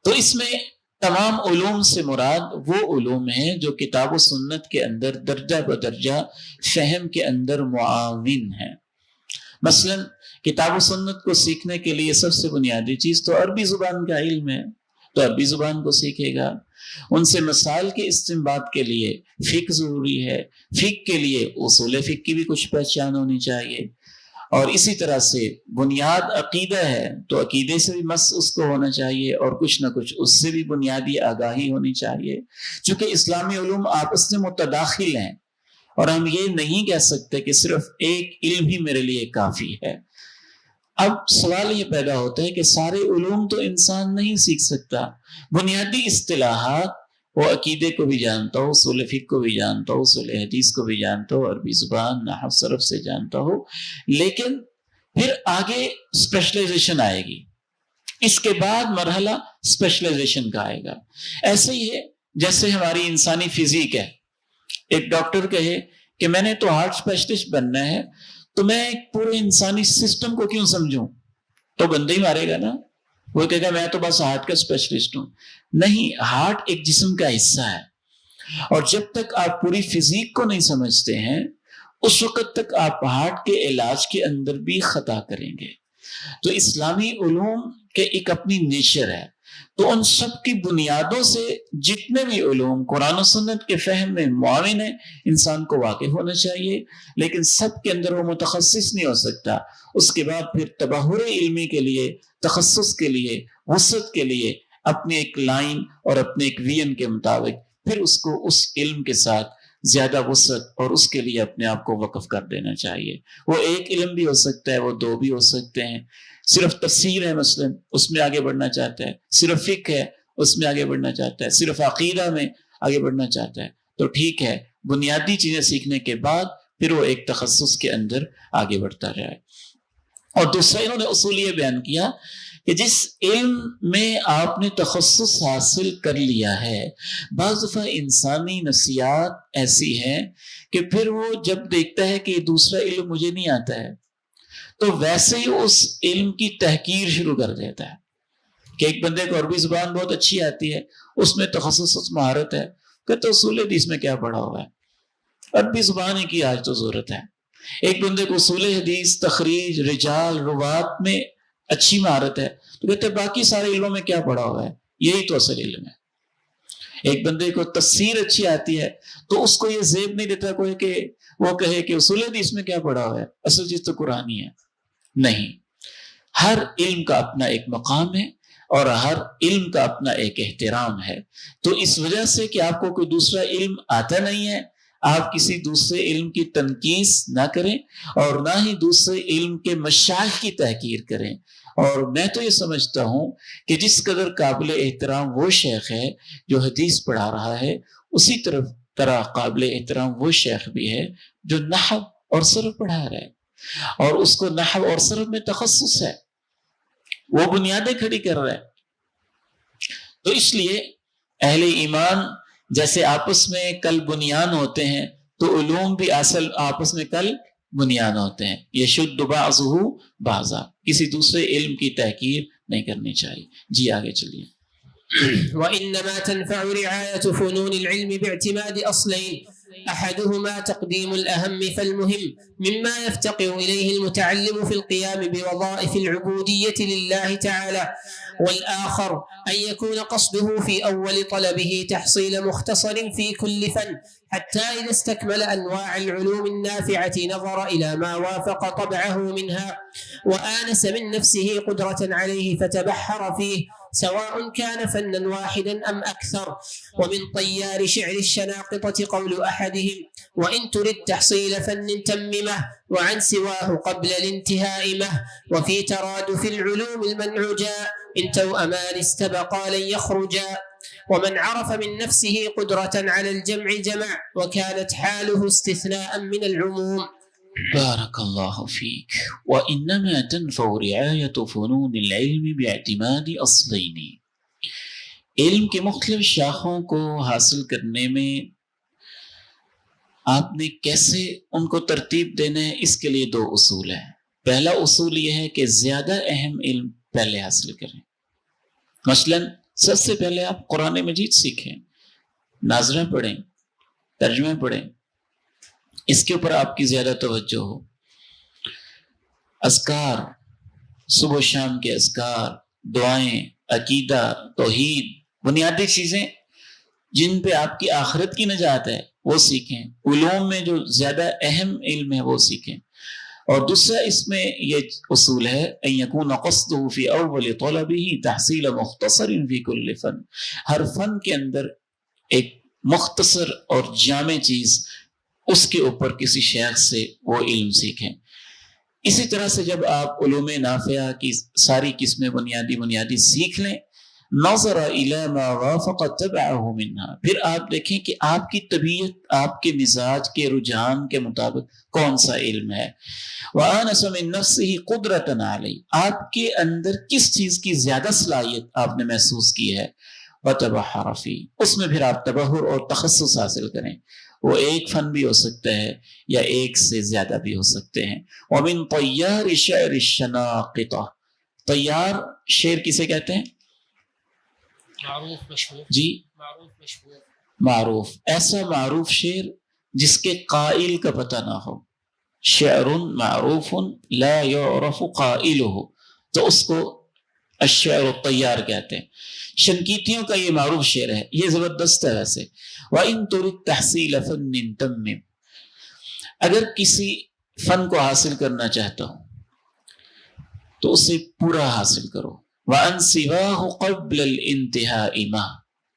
تو اس میں تمام علوم سے مراد وہ علوم ہیں جو کتاب و سنت کے اندر درجہ بدرجہ فہم کے اندر معاون ہیں. مثلا کتاب و سنت کو سیکھنے کے لیے سب سے بنیادی چیز تو عربی زبان کا علم ہے، تو عربی زبان کو سیکھے گا. ان سے مسائل کے استنباط کے لیے فقہ ضروری ہے، فقہ کے لیے اصول فقہ کی بھی کچھ پہچان ہونی چاہیے، اور اسی طرح سے بنیاد عقیدہ ہے تو عقیدے سے بھی مس اس کو ہونا چاہیے، اور کچھ نہ کچھ اس سے بھی بنیادی آگاہی ہونی چاہیے. چونکہ اسلامی علوم آپس میں متداخل ہیں، اور ہم یہ نہیں کہہ سکتے کہ صرف ایک علم ہی میرے لیے کافی ہے. اب سوال یہ پیدا ہوتا ہے کہ سارے علوم تو انسان نہیں سیکھ سکتا. بنیادی اصطلاحات وہ عقیدے کو بھی جانتا ہو، اصول فقہ کو بھی جانتا ہو، اصول حدیث کو بھی جانتا ہو، عربی زبان، نحو، صرف سے جانتا ہو، لیکن پھر آگے اسپیشلائزیشن آئے گی. اس کے بعد مرحلہ اسپیشلائزیشن کا آئے گا. ایسے ہی ہے جیسے ہماری انسانی فزیک ہے. ایک ڈاکٹر کہے کہ میں نے تو ہارٹ اسپیشلسٹ بننا ہے، تو میں ایک پورے انسانی سسٹم کو کیوں سمجھوں؟ تو بندہ ہی مارے گا نا. وہ کہے گا میں تو بس ہارٹ کا اسپیشلسٹ ہوں. نہیں، ہارٹ ایک جسم کا حصہ ہے، اور جب تک آپ پوری فزیک کو نہیں سمجھتے ہیں اس وقت تک آپ ہارٹ کے علاج کے اندر بھی خطا کریں گے. تو اسلامی علوم کے ایک اپنی نیچر ہے. تو ان سب کی بنیادوں سے جتنے بھی علوم قرآن و سنت کے فہم میں معاون ہیں انسان کو واقف ہونا چاہیے، لیکن سب کے اندر وہ متخصص نہیں ہو سکتا. اس کے بعد پھر تبحر علمی کے لیے، تخصص کے لیے، وسعت کے لیے اپنے ایک لائن اور اپنے ایک ویژن کے مطابق پھر اس کو اس علم کے ساتھ زیادہ وسعت اور اس کے لیے اپنے آپ کو وقف کر دینا چاہیے. وہ ایک علم بھی ہو سکتا ہے، وہ دو بھی ہو سکتے ہیں. صرف تفسیر ہے مثلا، اس میں آگے بڑھنا چاہتا ہے، صرف فقہ ہے اس میں آگے بڑھنا چاہتا ہے، صرف عقیدہ میں آگے بڑھنا چاہتا ہے، تو ٹھیک ہے، بنیادی چیزیں سیکھنے کے بعد پھر وہ ایک تخصص کے اندر آگے بڑھتا جائے. اور دوسرا انہوں نے اصول یہ بیان کیا کہ جس علم میں آپ نے تخصص حاصل کر لیا ہے، بعض دفعہ انسانی نفسیات ایسی ہیں کہ پھر وہ جب دیکھتا ہے کہ یہ دوسرا علم مجھے نہیں آتا ہے تو ویسے ہی اس علم کی تحقیر شروع کر دیتا ہے. کہ ایک بندے کو عربی زبان بہت اچھی آتی ہے، اس میں تخصص مہارت ہے، کہتے اصول حدیث میں کیا پڑھا ہوا ہے، عربی زبان ہی کی آج تو ضرورت ہے. ایک بندے کو اصول حدیث، تخریج، رجال، روات میں اچھی مہارت ہے، تو کہتے باقی سارے علموں میں کیا پڑھا ہوا ہے، یہی تو اصل علم ہے. ایک بندے کو تفسیر اچھی آتی ہے تو اس کو یہ زیب نہیں دیتا کوئی کہ وہ کہے کہ اصول حدیث میں کیا پڑھا ہوا ہے، اصل چیز تو قرآن ہی ہے. نہیں، ہر علم کا اپنا ایک مقام ہے اور ہر علم کا اپنا ایک احترام ہے. تو اس وجہ سے کہ آپ کو کوئی دوسرا علم آتا نہیں ہے، آپ کسی دوسرے علم کی تنقیص نہ کریں اور نہ ہی دوسرے علم کے مشائخ کی تحقیر کریں. اور میں تو یہ سمجھتا ہوں کہ جس قدر قابل احترام وہ شیخ ہے جو حدیث پڑھا رہا ہے، اسی طرح قابل احترام وہ شیخ بھی ہے جو نحو اور صرف پڑھا رہا ہے، اور اس کو نحو اور صرف میں تخصص ہے، وہ بنیادیں کھڑی کر رہا ہے. تو اس لیے اہل ایمان جیسے آپس میں کل بنیان ہوتے ہیں تو علوم بھی اصل آپس میں کل بنیان ہوتے ہیں. یشد بعضہ بعضا، کسی دوسرے علم کی تحقیر نہیں کرنی چاہیے. جی آگے چلیے. وإنما تنفع رعاية فنون العلم باعتماد أصلين، أحدهما تقديم الأهم فالمهم مما يفتقر إليه المتعلم في القيام بوظائف العبودية لله تعالى، والآخر أن يكون قصده في أول طلبه تحصيل مختصر في كل فن، حتى إذا استكمل أنواع العلوم النافعة نظر إلى ما وافق طبعه منها وآنس من نفسه قدرة عليه فتبحر فيه، سواء كان فنا واحدا أم أكثر. ومن طيار شعر الشناقطة قول أحدهم: وإن ترد تحصيل فن تممه وعن سواه قبل الانتهاء مه. وفي ترادف العلوم المنعوجا إن توأمان استبقا لن يخرجا. ومن عرف من نفسه قدرة على الجمع جمع، وكانت حاله استثناء من العموم. بارك الله فيك. وإنما تنفع رعاية فنون العلم باعتماد أصلين. علم کے مختلف شاخوں کو حاصل کرنے میں آپ نے کیسے ان کو ترتیب دینا ہے، اس کے لیے دو اصول ہیں. پہلا اصول یہ ہے کہ زیادہ اہم علم پہلے حاصل کریں. مثلا سب سے پہلے آپ قرآن مجید سیکھیں، ناظرہ پڑھیں، ترجمہ پڑھیں، اس کے اوپر آپ کی زیادہ توجہ ہو. اذکار، صبح و شام کے اذکار، دعائیں، عقیدہ، توحید، بنیادی چیزیں جن پہ آپ کی آخرت کی نجات ہے وہ سیکھیں. علوم میں جو زیادہ اہم علم ہے وہ سیکھیں. اور دوسرا اس میں یہ اصول ہے ان یکون قصده فی اول طلبه تحصیل مختصر فی کل فن. ہر فن کے اندر ایک مختصر اور جامع چیز، اس کے اوپر کسی شیخ سے وہ علم سیکھیں. اسی طرح سے جب آپ علوم نافعہ کی ساری قسمیں بنیادی سیکھ لیں، نظر الی ما وافق تبعه منها، پھر آپ دیکھیں کہ آپ کی طبیعت، آپ کے مزاج کے رجحان کے مطابق کون سا علم ہے. وآنس من نفسه قدرتا علی، آپ کے اندر کس چیز کی زیادہ صلاحیت آپ نے محسوس کی ہے. وتبحر فی، اس میں پھر آپ تبحر اور تخصص حاصل کریں. وہ ایک فن بھی ہو سکتا ہے یا ایک سے زیادہ بھی ہو سکتے ہیں. ومن طیار شعر الشناقطہ، طیار شعر کسے کہتے ہیں؟ معروف مشہور. جی معروف مشہور. معروف، ایسا معروف شعر جس کے قائل کا پتہ نہ ہو. شعر معروف لا يعرف قائلہ، تو اس کو الشعر الطیار کہتے ہیں. شنقیطیوں کا یہ معروف شعر ہے، یہ زبردست ہے ویسے. وَإِن تُرِدْ تَحْصِيلَ فَنٍّ تَمِّمْ، اگر کسی فن کو حاصل کرنا چاہتا ہوں تو اسے پورا حاصل کرو. وَأَن سِوَاهُ قَبْلَ الْإِنْتِهَاءِ مَا،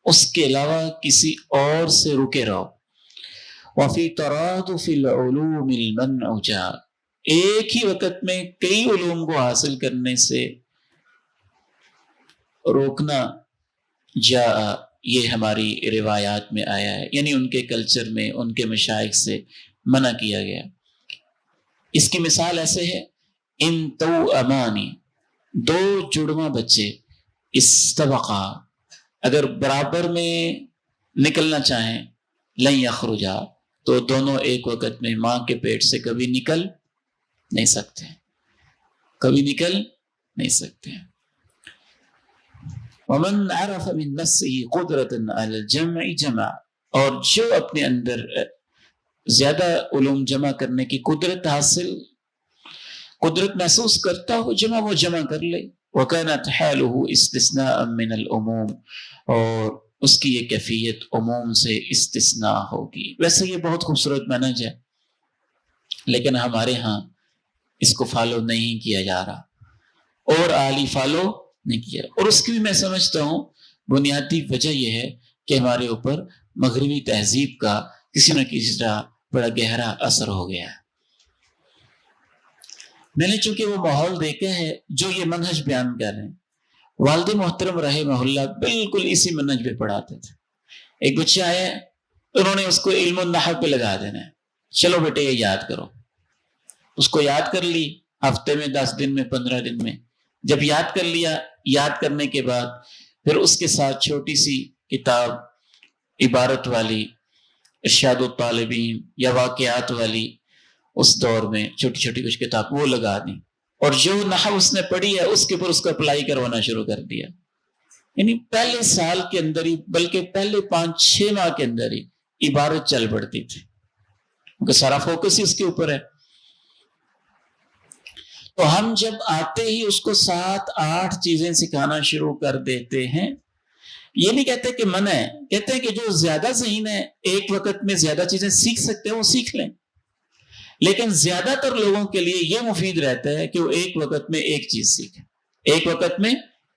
اس کے علاوہ کسی اور سے رکے رہو. وَفِي تَرَادُفِ الْعُلُومِ الْمَنْعُ جَاءَ، ایک ہی وقت میں کئی علوم کو حاصل کرنے سے روکنا جاء، یہ ہماری روایات میں آیا ہے، یعنی ان کے کلچر میں، ان کے مشائخ سے منع کیا گیا. اس کی مثال ایسے ہے، ان تو امانی، دو جڑواں بچے، استبقا، اگر برابر میں نکلنا چاہیں، لن یخرجا، تو دونوں ایک وقت میں ماں کے پیٹ سے کبھی نکل نہیں سکتے، کبھی نکل نہیں سکتے. ومن عرف من نفسه قدرة على الجمع جمع، اور جو اپنے اندر زیادہ علوم جمع کرنے کی قدرت محسوس کرتا ہو، وہ جمع کر لے. وكانت حاله استثناء من العموم، اور اس کی یہ کیفیت عموم سے استثناء ہوگی. ویسے یہ بہت خوبصورت منہج ہے، لیکن ہمارے ہاں اس کو فالو نہیں کیا جا رہا، اور عالی فالو نہیں کیا. اور اس کی بھی میں سمجھتا ہوں بنیادی وجہ یہ ہے کہ ہمارے اوپر مغربی تہذیب کا کسی نہ کسی طرح بڑا گہرا اثر ہو گیا ہے. میں نے چونکہ وہ ماحول دیکھا ہے جو یہ منہج بیان کر رہے ہیں. والد محترم رحمہ اللہ بالکل اسی منہج پہ پڑھاتے تھے. ایک بچہ آیا، انہوں نے اس کو علم النحو پہ لگا دینا ہے، چلو بیٹے یہ یاد کرو. اس کو یاد کر لی، ہفتے میں 10 دن میں 15 دن میں. جب یاد کر لیا، یاد کرنے کے بعد پھر اس کے ساتھ چھوٹی سی کتاب عبارت والی، ارشاد الطالبین یا واقعات والی، اس دور میں چھوٹی چھوٹی کچھ کتاب وہ لگا دی، اور جو نحو اس نے پڑھی ہے اس کے اوپر اس کو اپلائی کروانا شروع کر دیا. یعنی پہلے سال کے اندر ہی، بلکہ پہلے 5-6 ماہ کے اندر ہی عبارت چل پڑتی تھی، کیونکہ سارا فوکس ہی اس کے اوپر ہے. تو ہم جب آتے ہی اس کو 7-8 چیزیں سکھانا شروع کر دیتے ہیں. یہ نہیں کہتے کہ منع ہے، کہتے ہیں کہ جو زیادہ ذہین ہے، ایک وقت میں زیادہ چیزیں سیکھ سکتے ہیں، وہ سیکھ لیں. لیکن زیادہ تر لوگوں کے لیے یہ مفید رہتا ہے کہ وہ ایک وقت میں ایک چیز سیکھیں، ایک وقت میں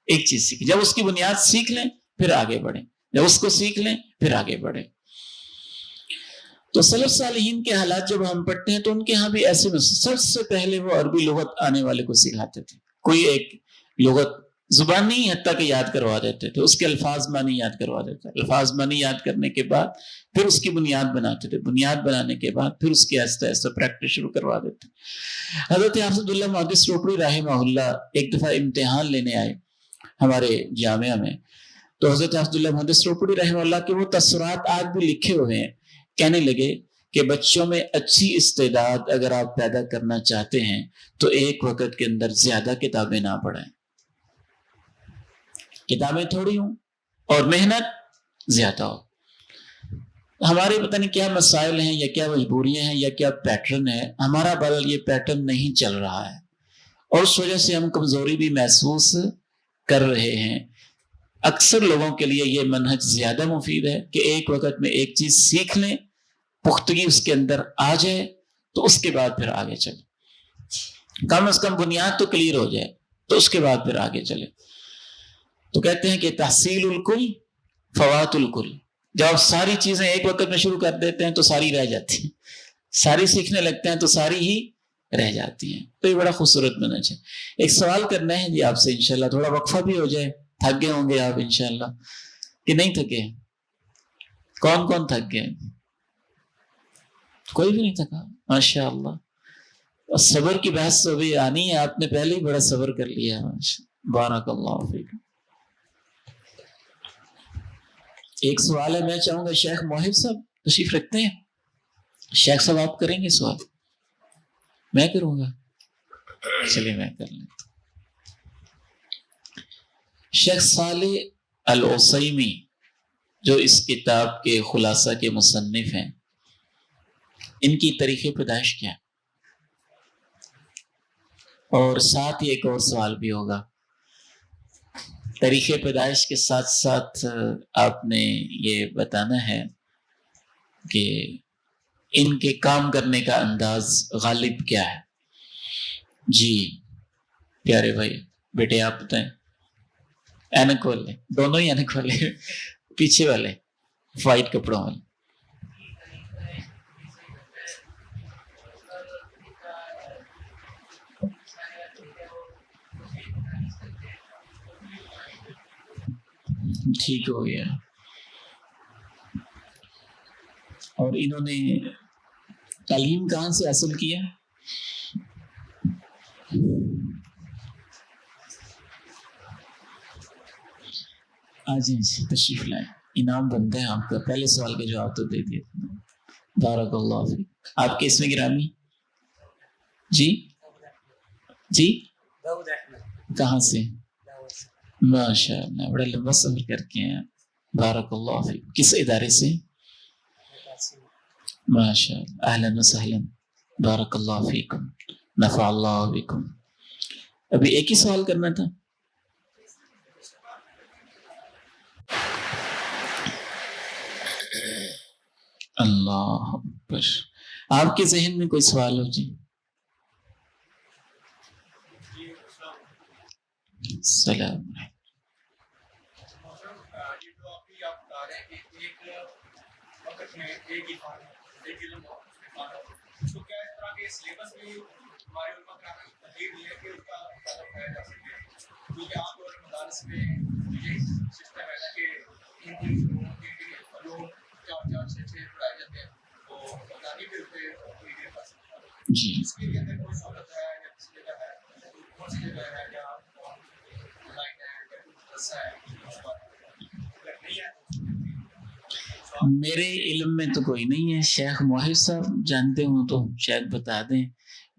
ایک چیز سیکھیں. جب اس کی بنیاد سیکھ لیں پھر آگے بڑھیں، جب اس کو سیکھ لیں پھر آگے بڑھیں. تو سلف صالحین کے حالات جب ہم پڑھتے ہیں تو ان کے ہاں بھی ایسے میں سب سے پہلے وہ عربی لغت آنے والے کو سکھاتے تھے. کوئی ایک لغت زبانی حتیٰ کہ یاد کروا دیتے تھے، اس کے الفاظ معنی یاد کروا دیتے تھے. الفاظ معنی یاد کرنے کے بعد پھر اس کی بنیاد بناتے تھے، بنیاد بنانے کے بعد پھر اس کی آہستہ آہستہ پریکٹس شروع کروا دیتے. حضرت حافظ عبداللہ محدث روپڑی رحمہ اللہ ایک دفعہ امتحان لینے آئے ہمارے جامعہ میں. تو حضرت حافظ عبداللہ محدث روپڑی رحمہ اللہ کے وہ تاثرات آج بھی لکھے ہوئے ہیں. کہنے لگے کہ بچوں میں اچھی استعداد اگر آپ پیدا کرنا چاہتے ہیں تو ایک وقت کے اندر زیادہ کتابیں نہ پڑھیں، کتابیں تھوڑی ہوں اور محنت زیادہ ہو. ہمارے پتہ نہیں کیا مسائل ہیں یا کیا مجبوریاں ہیں یا کیا پیٹرن ہے، ہمارا بل یہ پیٹرن نہیں چل رہا ہے، اور اس وجہ سے ہم کمزوری بھی محسوس کر رہے ہیں. اکثر لوگوں کے لیے یہ منہج زیادہ مفید ہے کہ ایک وقت میں ایک چیز سیکھ لیں، پختگی اس کے اندر آ جائے تو اس کے بعد پھر آگے چلیں، کم از کم بنیاد تو کلیئر ہو جائے تو اس کے بعد پھر آگے چلیں. تو کہتے ہیں کہ تحصیل الکل فوات الکل. جب آپ ساری چیزیں ایک وقت میں شروع کر دیتے ہیں تو ساری رہ جاتی ہیں، ساری سیکھنے لگتے ہیں تو ساری ہی رہ جاتی ہیں. تو یہ بڑا خوبصورت منہج ہے. ایک سوال کرنا ہے جی آپ سے انشاءاللہ, تھوڑا وقفہ بھی ہو جائے. تھک گئے ہوں گے آپ انشاءاللہ کہ نہیں تھکے؟ کون کون تھک گئے؟ کوئی بھی نہیں تھکا؟ ماشاءاللہ. اور صبر کی بحث تو بھی آنی ہے, آپ نے پہلے ہی بڑا صبر کر لیا ہے. بارک اللہ فیک. ایک سوال ہے, میں چاہوں گا شیخ موہب صاحب تشریف رکھتے ہیں. شیخ صاحب آپ کریں گے سوال؟ میں کروں گا؟ چلیے میں کر لیتا. شیخ صالح العثیمی جو اس کتاب کے خلاصہ کے مصنف ہیں, ان کی تاریخ پیدائش کیا؟ اور ساتھ ہی ایک اور سوال بھی ہوگا. تاریخ پیدائش کے ساتھ ساتھ آپ نے یہ بتانا ہے کہ ان کے کام کرنے کا انداز غالب کیا ہے. جی پیارے بھائی بیٹے آپ بتائیں. اینک والے, دونوں ہی اینک والے, پیچھے والے وائٹ کپڑوں والے. ٹھیک ہو گیا. اور انہوں نے تعلیم کہاں سے حاصل کیا؟ آج تشریف لائیں, انعام بنتا ہے آپ کا. پہلے سوال کا جواب تو دے دیا. بارک اللہ فیک. آپ کے اس میں گرامی جی جی کہاں سے؟ ماشاء اللہ بڑا لمبا سفر کر کے ہیں. بارک اللہ فیک. کس ادارے سے؟ ماشاء اللہ, اہلا وسہلا. بارک اللہ فیکم, نفع اللہ بکم. ابھی ایک ہی سوال کرنا تھا. اللہ اکبر. آپ کے ذہن میں کوئی سوال ہو جی؟ سلام. جی میرے علم میں تو کوئی نہیں ہے. شیخ موہب صاحب جانتے ہوں تو شاید بتا دیں.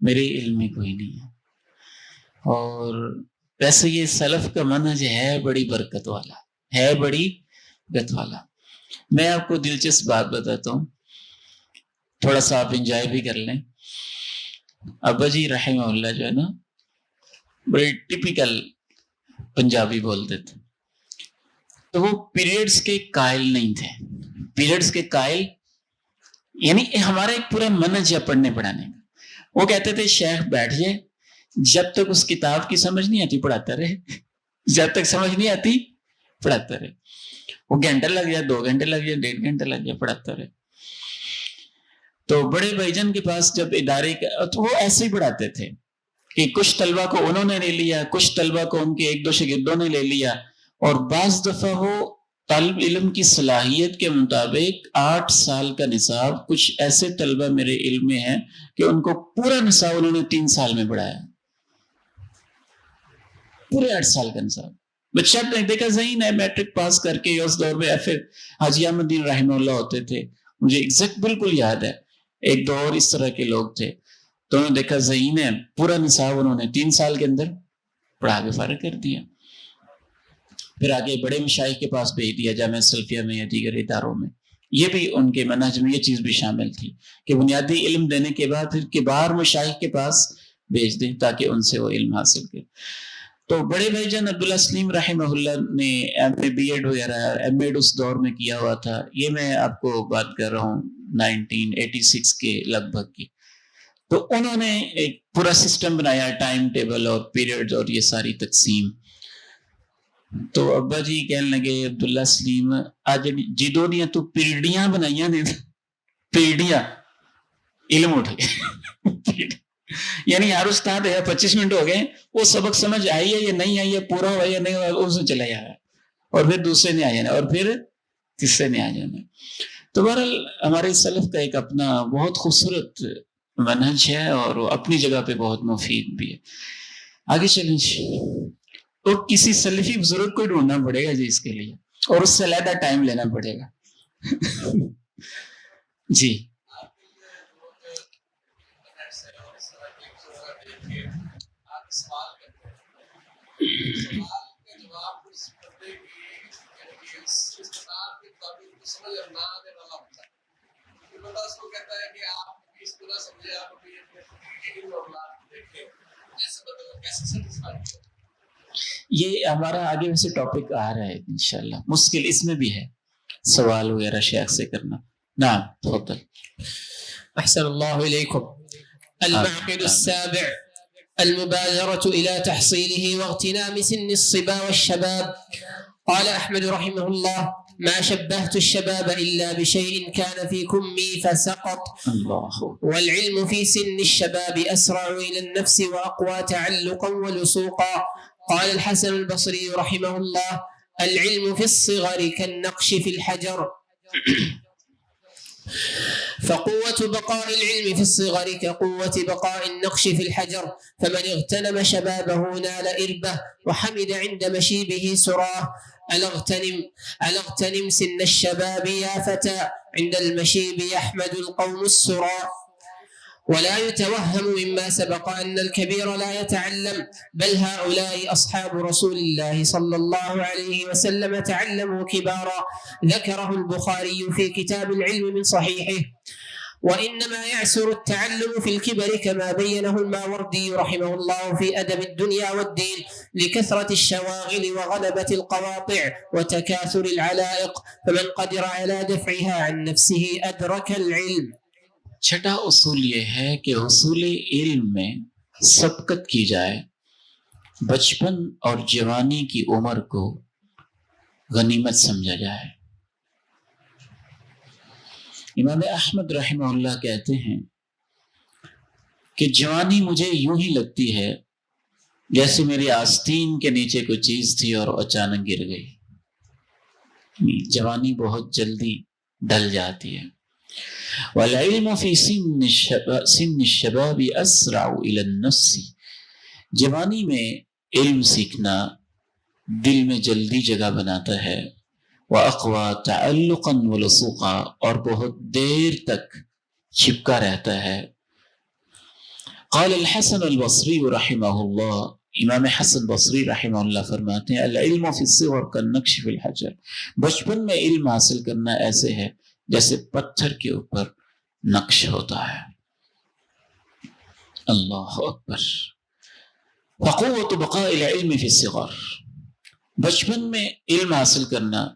میرے علم میں کوئی نہیں ہے. اور ویسے یہ سلف کا منہج ہے بڑی برکت والا, ہے بڑی برکت والا. میں آپ کو دلچسپ بات بتاتا ہوں, تھوڑا سا آپ انجوائے بھی کر لیں. ابا جی رحمہ اللہ جو ہے نا, بڑے ٹپیکل پنجابی بولتے تھے. تو وہ پیریڈز کے قائل نہیں تھے. پیریڈز کے قائل یعنی ہمارا ایک پورا منہج ہے پڑھنے پڑھانے کا. وہ کہتے تھے شیخ بیٹھ جائے, جب تک اس کتاب کی سمجھ نہیں آتی پڑھاتا رہے, جب تک سمجھ نہیں آتی پڑھاتا رہے. وہ گھنٹہ لگ جائے, 2 گھنٹے لگ جائے, 1.5 گھنٹے لگ جائے, پڑھاتا رہے. تو بڑے بھائی جان کے پاس جب ادارے کا, تو وہ ایسے ہی پڑھاتے تھے کہ کچھ طلبہ کو انہوں نے لے لیا, کچھ طلبہ کو ان کے 1-2 شاگردوں نے لے لیا, اور بعض دفعہ وہ طالب علم کی صلاحیت کے مطابق 8 سال کا نصاب, کچھ ایسے طلبہ میرے علم میں ہیں کہ ان کو پورا نصاب انہوں نے 3 سال میں پڑھایا, پورے 8 سال کا نصاب. بچہ نے دیکھا ذہین ہے, میٹرک پاس کر کے اس دور میں پھر حاجی احمد الدین رحمہ اللہ ہوتے تھے, مجھے ایگزیکٹ بالکل یاد ہے. ایک دو اور اس طرح کے لوگ تھے. تو انہوں نے دیکھا ذہین ہے, پورا نصاب انہوں نے 3 سال کے اندر پڑھا کے فارغ کر دیا. پھر آگے بڑے مشائخ کے پاس بھیج دیا, جامعہ سلفیہ میں یا دیگر اداروں میں. یہ بھی ان کے منہج میں یہ چیز بھی شامل تھی کہ بنیادی علم دینے کے بعد پھر کبار مشائخ کے پاس بھیج دیں تاکہ ان سے وہ علم حاصل کرے. تو بڑے بھائی جان عبداللہ سلیم رحمہ اللہ نے ایم اے بی ایڈ وغیرہ ایم ایڈ اس دور میں کیا ہوا تھا. یہ میں آپ کو بات کر رہا ہوں 1986 کے لگ بھگ کی. تو انہوں نے ایک پورا سسٹم بنایا, ٹائم ٹیبل اور پیریڈ اور یہ ساری تقسیم. تو ابا جی کہنے لگے عبداللہ سلیم آج جدوں نے تو پیڑیاں بنائیاں نے, پیڑیاں علم اٹھ گئے. یعنی ہر استاد ہے 25 منٹ ہو گئے، وہ سبق سمجھ آئی ہے یا نہیں آئی ہے، پورا ہوا یا نہیں ہوا، اس میں چلا جا رہا ہے، اور پھر دوسرے نے آ جانا، اور پھر تیسرے نے آ جانا۔ تو بہرحال ہمارے سلف کا ایک اپنا بہت خوبصورت منہج ہے، اور وہ اپنی جگہ پہ بہت مفید بھی ہے۔ آگے چلیں جی، تو کسی سلفی بزرگ کو ڈھونڈنا پڑے گا جی اس کے لیے، اور اس سے علیحدہ ٹائم لینا پڑے گا۔ جی یہ ہمارا آگے ویسے ٹاپک آ رہا ہے انشاءاللہ، مشکل اس میں بھی ہے سوال وغیرہ شیخ سے کرنا۔ نعم تفضل۔ أحسن الله إليكم. المعقد السابع المبادرة إلى تحصيله واغتنام سن الصبا والشباب. قال أحمد رحمه الله: ما شبهت الشباب إلا بشيء كان في كمي فسقط. الله. والعلم في سن الشباب أسرع إلى النفس وأقوى تعلقا ولصوقا. قال الحسن البصري رحمه الله: العلم في الصغر كالنقش في الحجر. فقوة بقاء العلم في الصغر كقوة بقاء النقش في الحجر. فمن اغتنم شبابه نال إربه وحمد عند مشيبه سراه. ألا اغتنم سن الشباب يا فتى، عند المشيب يحمد القوم السرى. ولا يتوهم مما سبق أن الكبير لا يتعلم، بل هؤلاء أصحاب رسول الله صلى الله عليه وسلم تعلموا كبارا. ذكره البخاري في كتاب العلم من صحيحه. وإنما يعسر التعلم في الكبر كما بينه الماوردي رحمه الله في أدب الدنيا والدين، لكثرة الشواغل وغلبة القواطع وتكاثر العلائق، فمن قدر على دفعها عن نفسه أدرك العلم. چھٹا اصول یہ ہے کہ حصول علم میں سبقت کی جائے، بچپن اور جوانی کی عمر کو غنیمت سمجھا جائے۔ امام احمد رحمہ اللہ کہتے ہیں کہ جوانی مجھے یوں ہی لگتی ہے جیسے میری آستین کے نیچے کوئی چیز تھی اور اچانک گر گئی۔ جوانی بہت جلدی ڈل جاتی ہے۔ والعلم فی سن الشباب اسرع الی النفس، جوانی میں علم سیکھنا دل میں جلدی جگہ بناتا ہے، وَأَقْوَى تَعَلُّقًا وَلُصُوقًا، اور بہت دیر تک چپکا رہتا ہے۔ قال الحسن البصری رحمہ اللہ، امام حسن بصری رحمہ اللہ فرماتے ہیں: العلم فی الصغر کالنقش فی الحجر، بچپن میں علم حاصل کرنا ایسے ہے جیسے پتھر کے اوپر نقش ہوتا ہے۔ اللہ اکبر۔ فقوة بقاء العلم فی الصغر، بچپن میں علم حاصل کرنا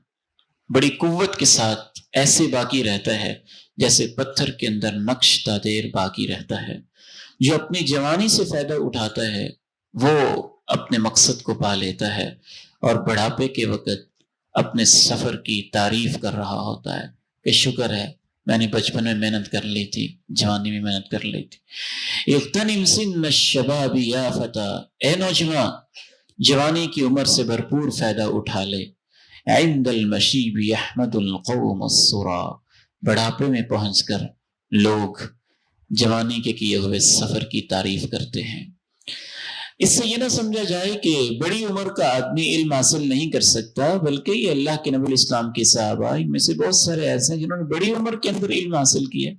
بڑی قوت کے ساتھ ایسے باقی رہتا ہے جیسے پتھر کے اندر نقش تا دیر باقی رہتا ہے۔ جو اپنی جوانی سے فائدہ اٹھاتا ہے وہ اپنے مقصد کو پا لیتا ہے، اور بڑھاپے کے وقت اپنے سفر کی تعریف کر رہا ہوتا ہے کہ شکر ہے میں نے بچپن میں محنت کر لی تھی، جوانی میں محنت کر لی تھی۔ اغتنم سن الشباب یا فتى، اے نوجوان جوانی کی عمر سے بھرپور فائدہ اٹھا لے۔ عند المشیب یحمد القوم السرا، بڑھاپے میں پہنچ کر لوگ جوانی کے کیے ہوئے سفر کی تعریف کرتے ہیں۔ اس سے یہ نہ سمجھا جائے کہ بڑی عمر کا آدمی علم حاصل نہیں کر سکتا، بلکہ یہ اللہ کے نبی الاسلام کے صحابہ ان میں سے بہت سارے ایسے ہیں جنہوں نے بڑی عمر کے اندر علم حاصل کیا،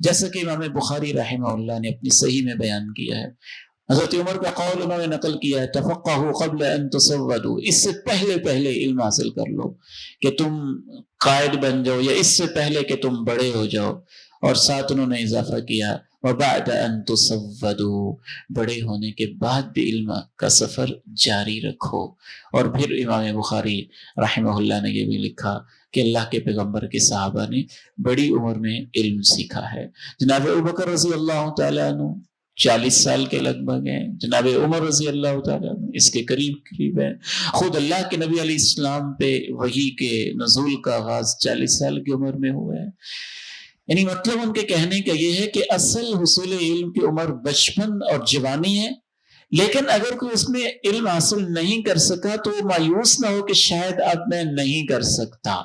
جیسا کہ امام بخاری رحمہ اللہ نے اپنی صحیح میں بیان کیا ہے۔ حضرت عمر کا قول انہوں نے نقل کیا ہے: تفقہوا قبل ان تسودوا، اس سے پہلے علم حاصل کر لو کہ تم قائد بن جاؤ، یا اس سے پہلے کہ تم بڑے ہو جاؤ۔ اور ساتھ انہوں نے اضافہ کیا: وبعد ان تسودوا، بڑے ہونے کے بعد بھی علم کا سفر جاری رکھو۔ اور پھر امام بخاری رحمہ اللہ نے یہ بھی لکھا کہ اللہ کے پیغمبر کے صحابہ نے بڑی عمر میں علم سیکھا ہے۔ جناب ابوبکر رضی اللہ تعالیٰ عنہ 40 سال کے لگ بھگ ہیں، جناب عمر رضی اللہ تعالیٰ عنہ اس کے قریب ہیں۔ خود اللہ کے نبی علیہ السلام پہ وحی کے نزول کا آغاز 40 سال کی عمر میں ہوا ہے۔ یعنی مطلب ان کے کہنے کا یہ ہے کہ اصل حصول علم کی عمر بچپن اور جوانی ہے، لیکن اگر کوئی اس میں علم حاصل نہیں کر سکا تو وہ مایوس نہ ہو کہ شاید اب میں نہیں کر سکتا،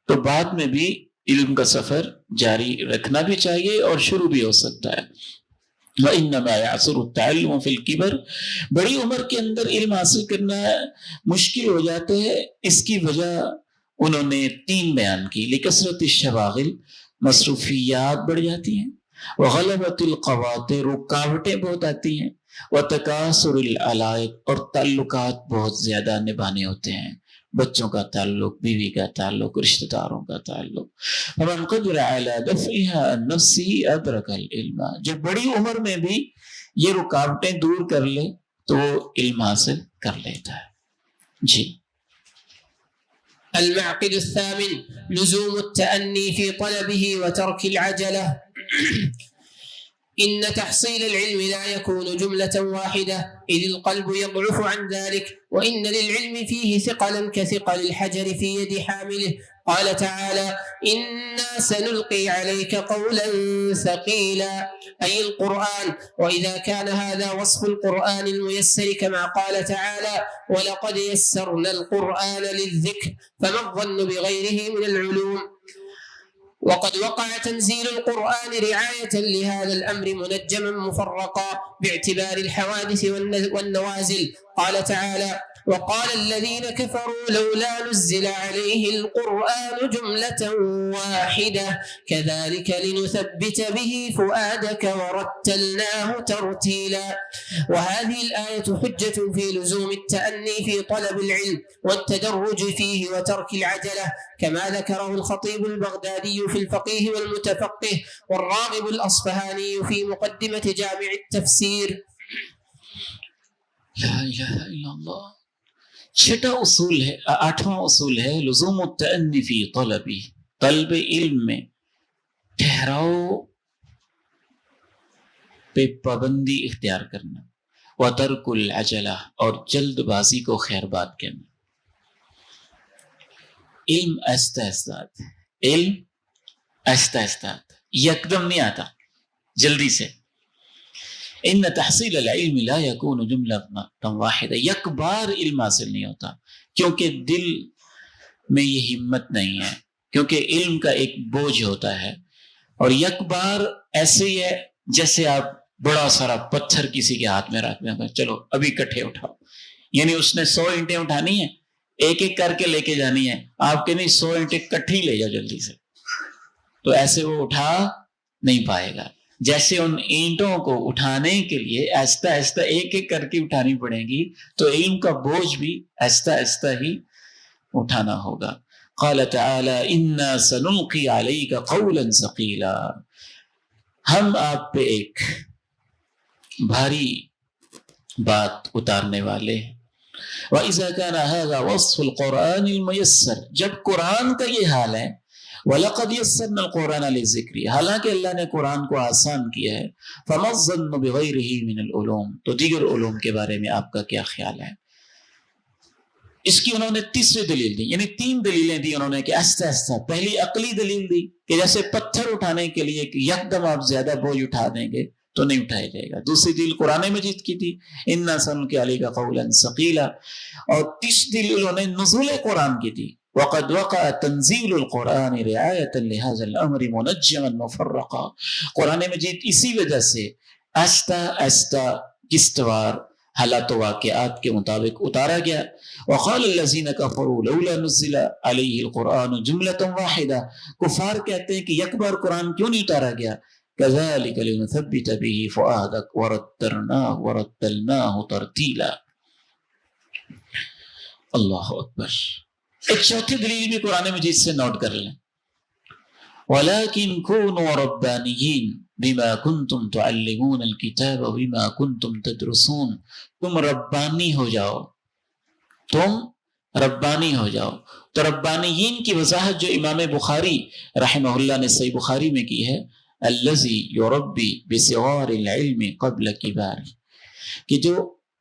تو بعد میں بھی علم کا سفر جاری رکھنا بھی چاہیے اور شروع بھی ہو سکتا ہے۔ وَإِنَّمَا يَعْصُرُ التَّعَلُّمُ فِي الْكِبَرِ، بڑی عمر کے اندر علم حاصل کرنا مشکل ہو جاتا ہے، اس کی وجہ انہوں نے 3 بیان کی۔ لِكَثْرَةِ الشَّوَاغِلِ، مصروفیات بڑھ جاتی ہیں، وَغَلَبَةِ الْقَوَاطِرِ، رکاوٹیں بہت آتی ہیں، وَتَكَاثُرِ الْعَلَائِقِ، اور تعلقات بہت زیادہ نبھانے ہوتے ہیں، بچوں کا تعلق، بیوی کا تعلق، رشتہ داروں کا تعلق۔ فَمَنْ قَدِرَ عَلَى دَفْعِهَا عَنْ نَفْسِهِ أَدْرَكَ الْعِلْمَ، جب بڑی عمر میں بھی یہ رکاوٹیں دور کر لے تو وہ علم حاصل کر لیتا ہے۔ جی المعقد الثامن لزوم التأني في طلبه وترك العجلة. إن تحصيل العلم لا يكون جملة واحدة، إذ القلب يضعف عن ذلك، وإن للعلم فيه ثقلا كثقل الحجر في يد حامله. قال تعالى: إنا سنلقي عليك قولا ثقيلا، أي القرآن. وإذا كان هذا وصف القرآن الميسر كما قال تعالى: ولقد يسرنا القرآن للذكر، فما الظن بغيره من العلوم؟ وقد وقع تنزيل القرآن رعاية لهذا الأمر منجما مفرقا باعتبار الحوادث والنوازل. قال تعالى: وقال الذين كفروا لولا نزل عليه القرآن جملة واحدة كذلك لنثبت به فؤادك ورتلناه ترتيلا. وهذه الآية حجة في لزوم التأني في طلب العلم والتدرج فيه وترك العجلة، كما ذكره الخطيب البغدادي في الفقيه والمتفقه، والراغب الأصفهاني في مقدمة جامع التفسير. لا الہ الا اللہ۔ چھٹا اصول ہے، 8واں اصول ہے لزوم التأنی فی طلبی، طلب علم میں ٹھہراؤ پہ پابندی اختیار کرنا، وترک العجلہ، اور جلد بازی کو خیر بات کرنا۔ علم آہستہ آہستہ آتا ہے، علم آہستہ آہستہ آتا ہے، یکدم نہیں آتا جلدی سے۔ ان تحصیل العلم لا یکون جملۃ واحدہ، یک بار علم حاصل نہیں ہوتا، کیونکہ دل میں یہ ہمت نہیں ہے، کیونکہ علم کا ایک بوجھ ہوتا ہے، اور یک بار ایسے ہی ہے جیسے آپ بڑا سارا پتھر کسی کے ہاتھ میں رکھ دیں، چلو ابھی کٹھے اٹھاؤ، یعنی اس نے 100 اینٹیں اٹھانی ہے، ایک ایک کر کے لے کے جانی ہے، آپ کے نہیں 100 اینٹیں کٹھی لے جاؤ جلدی سے، تو ایسے وہ اٹھا نہیں پائے گا۔ جیسے ان اینٹوں کو اٹھانے کے لیے آہستہ آہستہ ایک ایک کر کے اٹھانی پڑے گی، تو علم کا بوجھ بھی آہستہ آہستہ ہی اٹھانا ہوگا۔ قال تعالی: انا سنلقی علیک قولا ثقیلا، ہم آپ پہ ایک بھاری بات اتارنے والے ہیں۔ وَإِذَا كَانَ هَذَا وَصْفُ الْقُرْآنِ الْمُيَسَّرِ، جب قرآن کا یہ حال ہے، وَلَقَدْ يَسَّرْنَا الْقُرْآنَ لِلذِّكْرِ، حالانکہ اللہ نے قرآن کو آسان کیا ہے، فَمَا الظَّنُّ بِغَيْرِهِ مِنَ الْعُلُومِ، تو دیگر علوم کے بارے میں آپ کا کیا خیال ہے؟ اس کی انہوں نے تیسری دلیل دی، یعنی 3 دلیلیں دی انہوں نے کہ آہستہ آہستہ۔ پہلی عقلی دلیل دی کہ جیسے پتھر اٹھانے کے لیے کہ یکدم آپ زیادہ بوجھ اٹھا دیں گے تو نہیں اٹھایا جائے گا۔ دوسری دلیل قرآن مجید کی تھی، اِنَّا سَنُلْقِي عَلَيْكَ قَوْلًا ثَقِيلًا، اور تیسری دلیل انہوں نے نزول قرآن کی تھی، وَقَدْ وَقَعَ تَنزِيلُ الْقُرْآنِ رِعَايَةً لِهَذَا الْأَمْرِ مُنَجَّمًا مُفَرَّقًا، قرآن مجید اسی وجہ سے آہستہ آہستہ قسطوار حالات و واقعات کے مطابق اتارا گیا۔ وقال الذين كفروا لولا نزل عليه القرآن جملة واحدة، کفار کہتے ہیں کہ یک بار قرآن کیوں نہیں اتارا گیا؟ كذلك لنثبت به فؤادك ورتلناه ترتيلا۔ اللہ اکبر۔ ایک چوتھی دلیل بھی قرآن مجید سے نوٹ کر لیں، وَلَكِنْ كُونُوا رَبَّانِيِّينَ بِمَا كُنْتُمْ تُعَلِّمُونَ الْكِتَابَ وَبِمَا كُنْتُمْ تَدْرُسُونَ، تم ربانی ہو جاؤ، تم ربانی ہو جاؤ۔ تو ربانیین کی وضاحت جو امام بخاری رحمہ اللہ نے صحیح بخاری میں کی ہے، الذی یربی بصغار العلم قبل کبار، کہ جو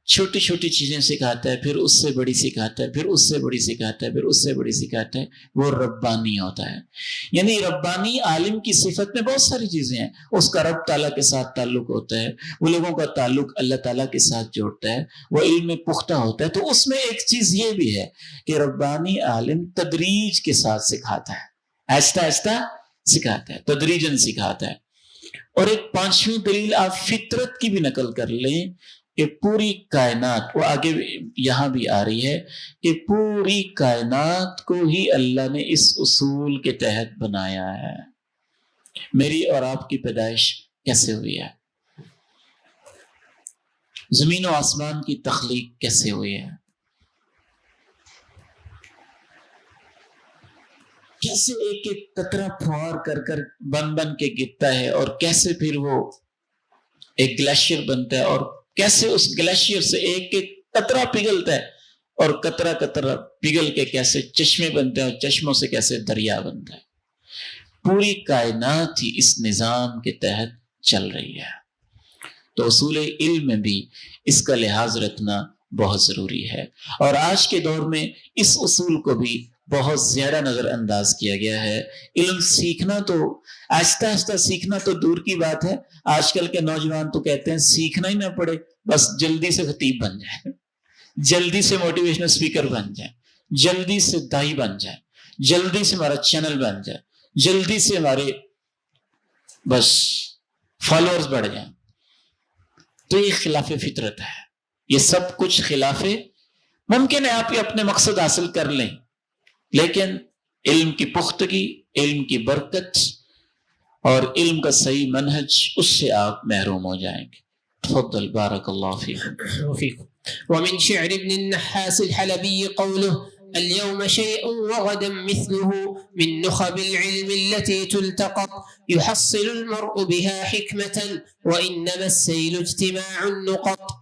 چھوٹی چھوٹی چیزیں سکھاتا ہے، پھر اس سے بڑی سکھاتا ہے، پھر اس سے بڑی سکھاتا ہے، پھر اس سے بڑی سکھاتا ہے، وہ ربانی ہوتا ہے۔ یعنی ربانی عالم کی صفت میں بہت ساری چیزیں ہیں، اس کا رب تعالیٰ کے ساتھ تعلق ہوتا ہے، وہ لوگوں کا تعلق اللہ تعالیٰ کے ساتھ جوڑتا ہے، وہ علم میں پختہ ہوتا ہے۔ تو اس میں ایک چیز یہ بھی ہے کہ ربانی عالم تدریج کے ساتھ سکھاتا ہے، آہستہ آہستہ سکھاتا ہے، تدریجاً سکھاتا ہے۔ اور ایک پانچویں دلیل آپ فطرت کی بھی نقل کر لیں کہ پوری کائنات، وہ آگے یہاں بھی آ رہی ہے کہ پوری کائنات کو ہی اللہ نے اس اصول کے تحت بنایا ہے۔ میری اور آپ کی پیدائش کیسے ہوئی ہے؟ زمین و آسمان کی تخلیق کیسے ہوئی ہے؟ کیسے ایک ایک قطرہ پھوار کر کر بن کے گرتا ہے، اور کیسے پھر وہ ایک گلیشیئر بنتا ہے، اور کیسے اس گلیشیئر سے ایک ایک قطرہ پگھلتا ہے، اور قطرہ قطرہ پگھل کے کیسے چشمے بنتے ہیں، اور چشموں سے کیسے دریا بنتا ہے۔ پوری کائنات ہی اس نظام کے تحت چل رہی ہے۔ تو اصول علم میں بھی اس کا لحاظ رکھنا بہت ضروری ہے، اور آج کے دور میں اس اصول کو بھی بہت زیادہ نظر انداز کیا گیا ہے۔ علم سیکھنا تو آہستہ آہستہ سیکھنا تو دور کی بات ہے، آج کل کے نوجوان تو کہتے ہیں سیکھنا ہی نہ پڑے، بس جلدی سے خطیب بن جائے، جلدی سے موٹیویشنل اسپیکر بن جائے، جلدی سے دائی بن جائے، جلدی سے ہمارا چینل بن جائے، جلدی سے ہمارے بس فالوورز بڑھ جائیں۔ تو یہ خلاف فطرت ہے، یہ سب کچھ خلاف، ممکن ہے آپ یہ اپنے مقصد حاصل کر لیں، لیکن علم کی پختگی، علم کی برکت اور علم کا صحیح منہج، اس سے آپ محروم ہو جائیں گے۔ تفضل بارک اللہ فیکم۔ ومن شعر ابن النحاس الحلبي قوله: اليوم شيء وغدا مثله من نخب العلم التي تلتقط يحصل المرء بها حكمة وإنما السيل اجتماع النقط.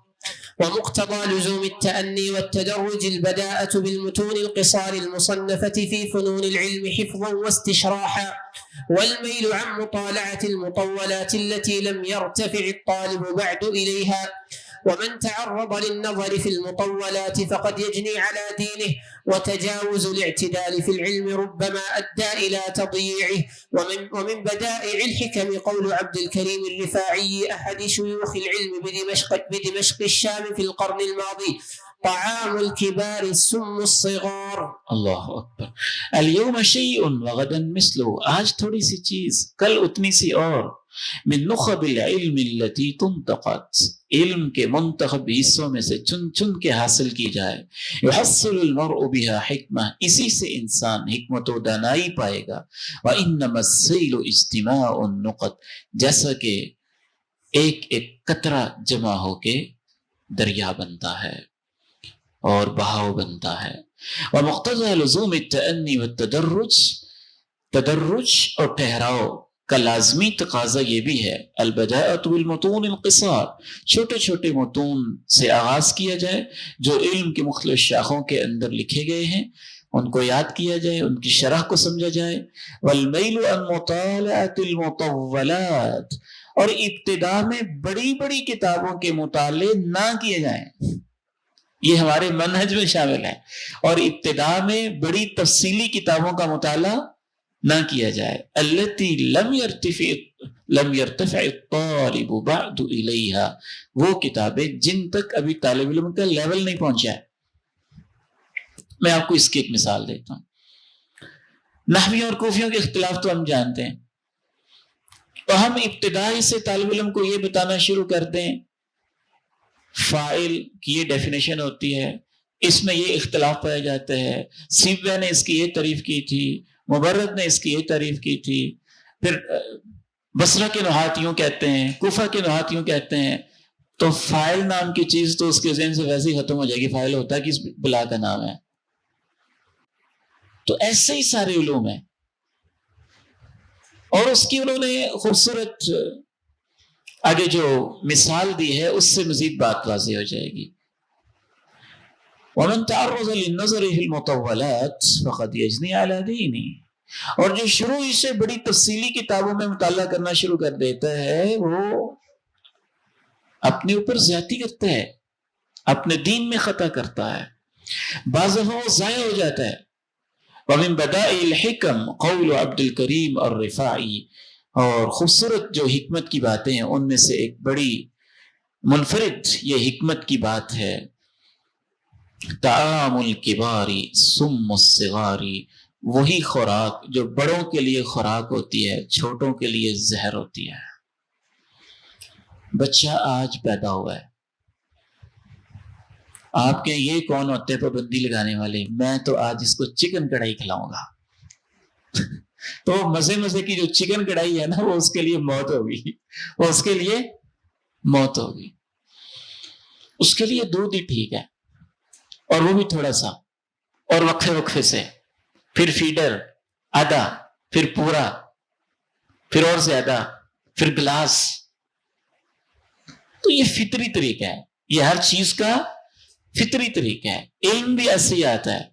ومقتضى لزوم التأني والتدرج البداءة بالمتون القصار المصنفة في فنون العلم حفظا واستشراحا، والميل عن مطالعة المطولات التي لم يرتفع الطالب بعد إليها. ومن تعرض للنظر في المطولات فقد يجني على دينه، وتجاوز الاعتدال في العلم ربما أدى إلى تضييعه. ومن بدائع الحكم قول عبد الكريم الرفاعي أحد شيوخ العلم بدمشق الشام في القرن الماضي: طعام الكبار سم الصغار. اللہ اکبر۔ اليوم شیء وغدا مثلہ، آج تھوڑی سی چیز، کل اتنی سی اور۔ من نخب العلم التي تنتقط، علم کے منتخب حصوں میں سے چن چن کے حاصل کی جائے۔ يحصل المرء بها حکمہ، اسی سے انسان حکمت و دانائی پائے گا۔ وانما السیل اجتماع النقط، جیسا کہ ایک ایک قطرہ جمع ہو کے دریا بنتا ہے اور بہاؤ بنتا ہے۔ ومقتضى لزوم التأنی والتدرج، تدرج اور ٹھہراؤ کا لازمی تقاضا یہ بھی ہے، البداءۃ بالمتون القصار، چھوٹے چھوٹے متون سے آغاز کیا جائے جو علم کے مختلف شاخوں کے اندر لکھے گئے ہیں، ان کو یاد کیا جائے، ان کی شرح کو سمجھا جائے۔ والمیل عن مطالعۃ المطولات، اور ابتدا میں بڑی بڑی کتابوں کے مطالعے نہ کیے جائیں، یہ ہمارے منہج میں شامل ہے، اور ابتدا میں بڑی تفصیلی کتابوں کا مطالعہ نہ کیا جائے۔ التي لم يرتفع الطالب بعد الیہا، وہ کتابیں جن تک ابھی طالب علم کا لیول نہیں پہنچا ہے۔ میں آپ کو اس کی ایک مثال دیتا ہوں۔ نحویوں اور کوفیوں کے اختلاف تو ہم جانتے ہیں، تو ہم ابتدائی سے طالب علم کو یہ بتانا شروع کر دیں فاعل کی یہ ڈیفینیشن ہوتی ہے، اس میں یہ اختلاف پایا جاتا ہے، سیبویہ نے اس کی یہ تعریف کی تھی، مبرد نے اس کی یہ تعریف کی تھی، پھر بصرہ کے نحات یوں کہتے ہیں، کوفہ کے نحات یوں کہتے ہیں، تو فاعل نام کی چیز تو اس کے ذہن سے ویسے ہی ختم ہو جائے گی، فاعل ہوتا ہے کہ اس بلا کا نام ہے۔ تو ایسے ہی سارے علوم ہیں، اور اس کی انہوں نے خوبصورت آگے جو مثال دی ہے اس سے مزید بات واضح ہو جائے گی۔ ومن تعرض للنظر في المطولات فقد يجني على دينه، اور جو شروع ہی سے بڑی تفصیلی کتابوں میں مطالعہ کرنا شروع کر دیتا ہے وہ اپنے اوپر زیادتی کرتا ہے، اپنے دین میں خطا کرتا ہے، بعض دفعہ وہ ضائع ہو جاتا ہے۔ وَمِن بَدَائِعِ الْحِكَمِ قَوْلُ عبد الکریم الرفاعی، اور خوبصورت جو حکمت کی باتیں ہیں ان میں سے ایک بڑی منفرد یہ حکمت کی بات ہے، طعام الکبار سم الصغار، وہی خوراک جو بڑوں کے لیے خوراک ہوتی ہے چھوٹوں کے لیے زہر ہوتی ہے۔ بچہ آج پیدا ہوا ہے، آپ کے یہ کون ہوتے ہیں پابندی لگانے والے؟ میں تو آج اس کو چکن کڑھائی کھلاؤں گا تو مزے مزے کی جو چکن کڑھائی ہے نا وہ اس کے لیے موت ہوگی، وہ اس کے لیے موت ہوگی۔ اس کے لیے دودھ ہی ٹھیک ہے، اور وہ بھی تھوڑا سا، اور وقفے وقفے سے، پھر فیڈر آدھا، پھر پورا، پھر اور زیادہ، پھر گلاس۔ تو یہ فطری طریقہ ہے، یہ ہر چیز کا فطری طریقہ ہے۔ علم بھی ایسے ہی آتا ہے،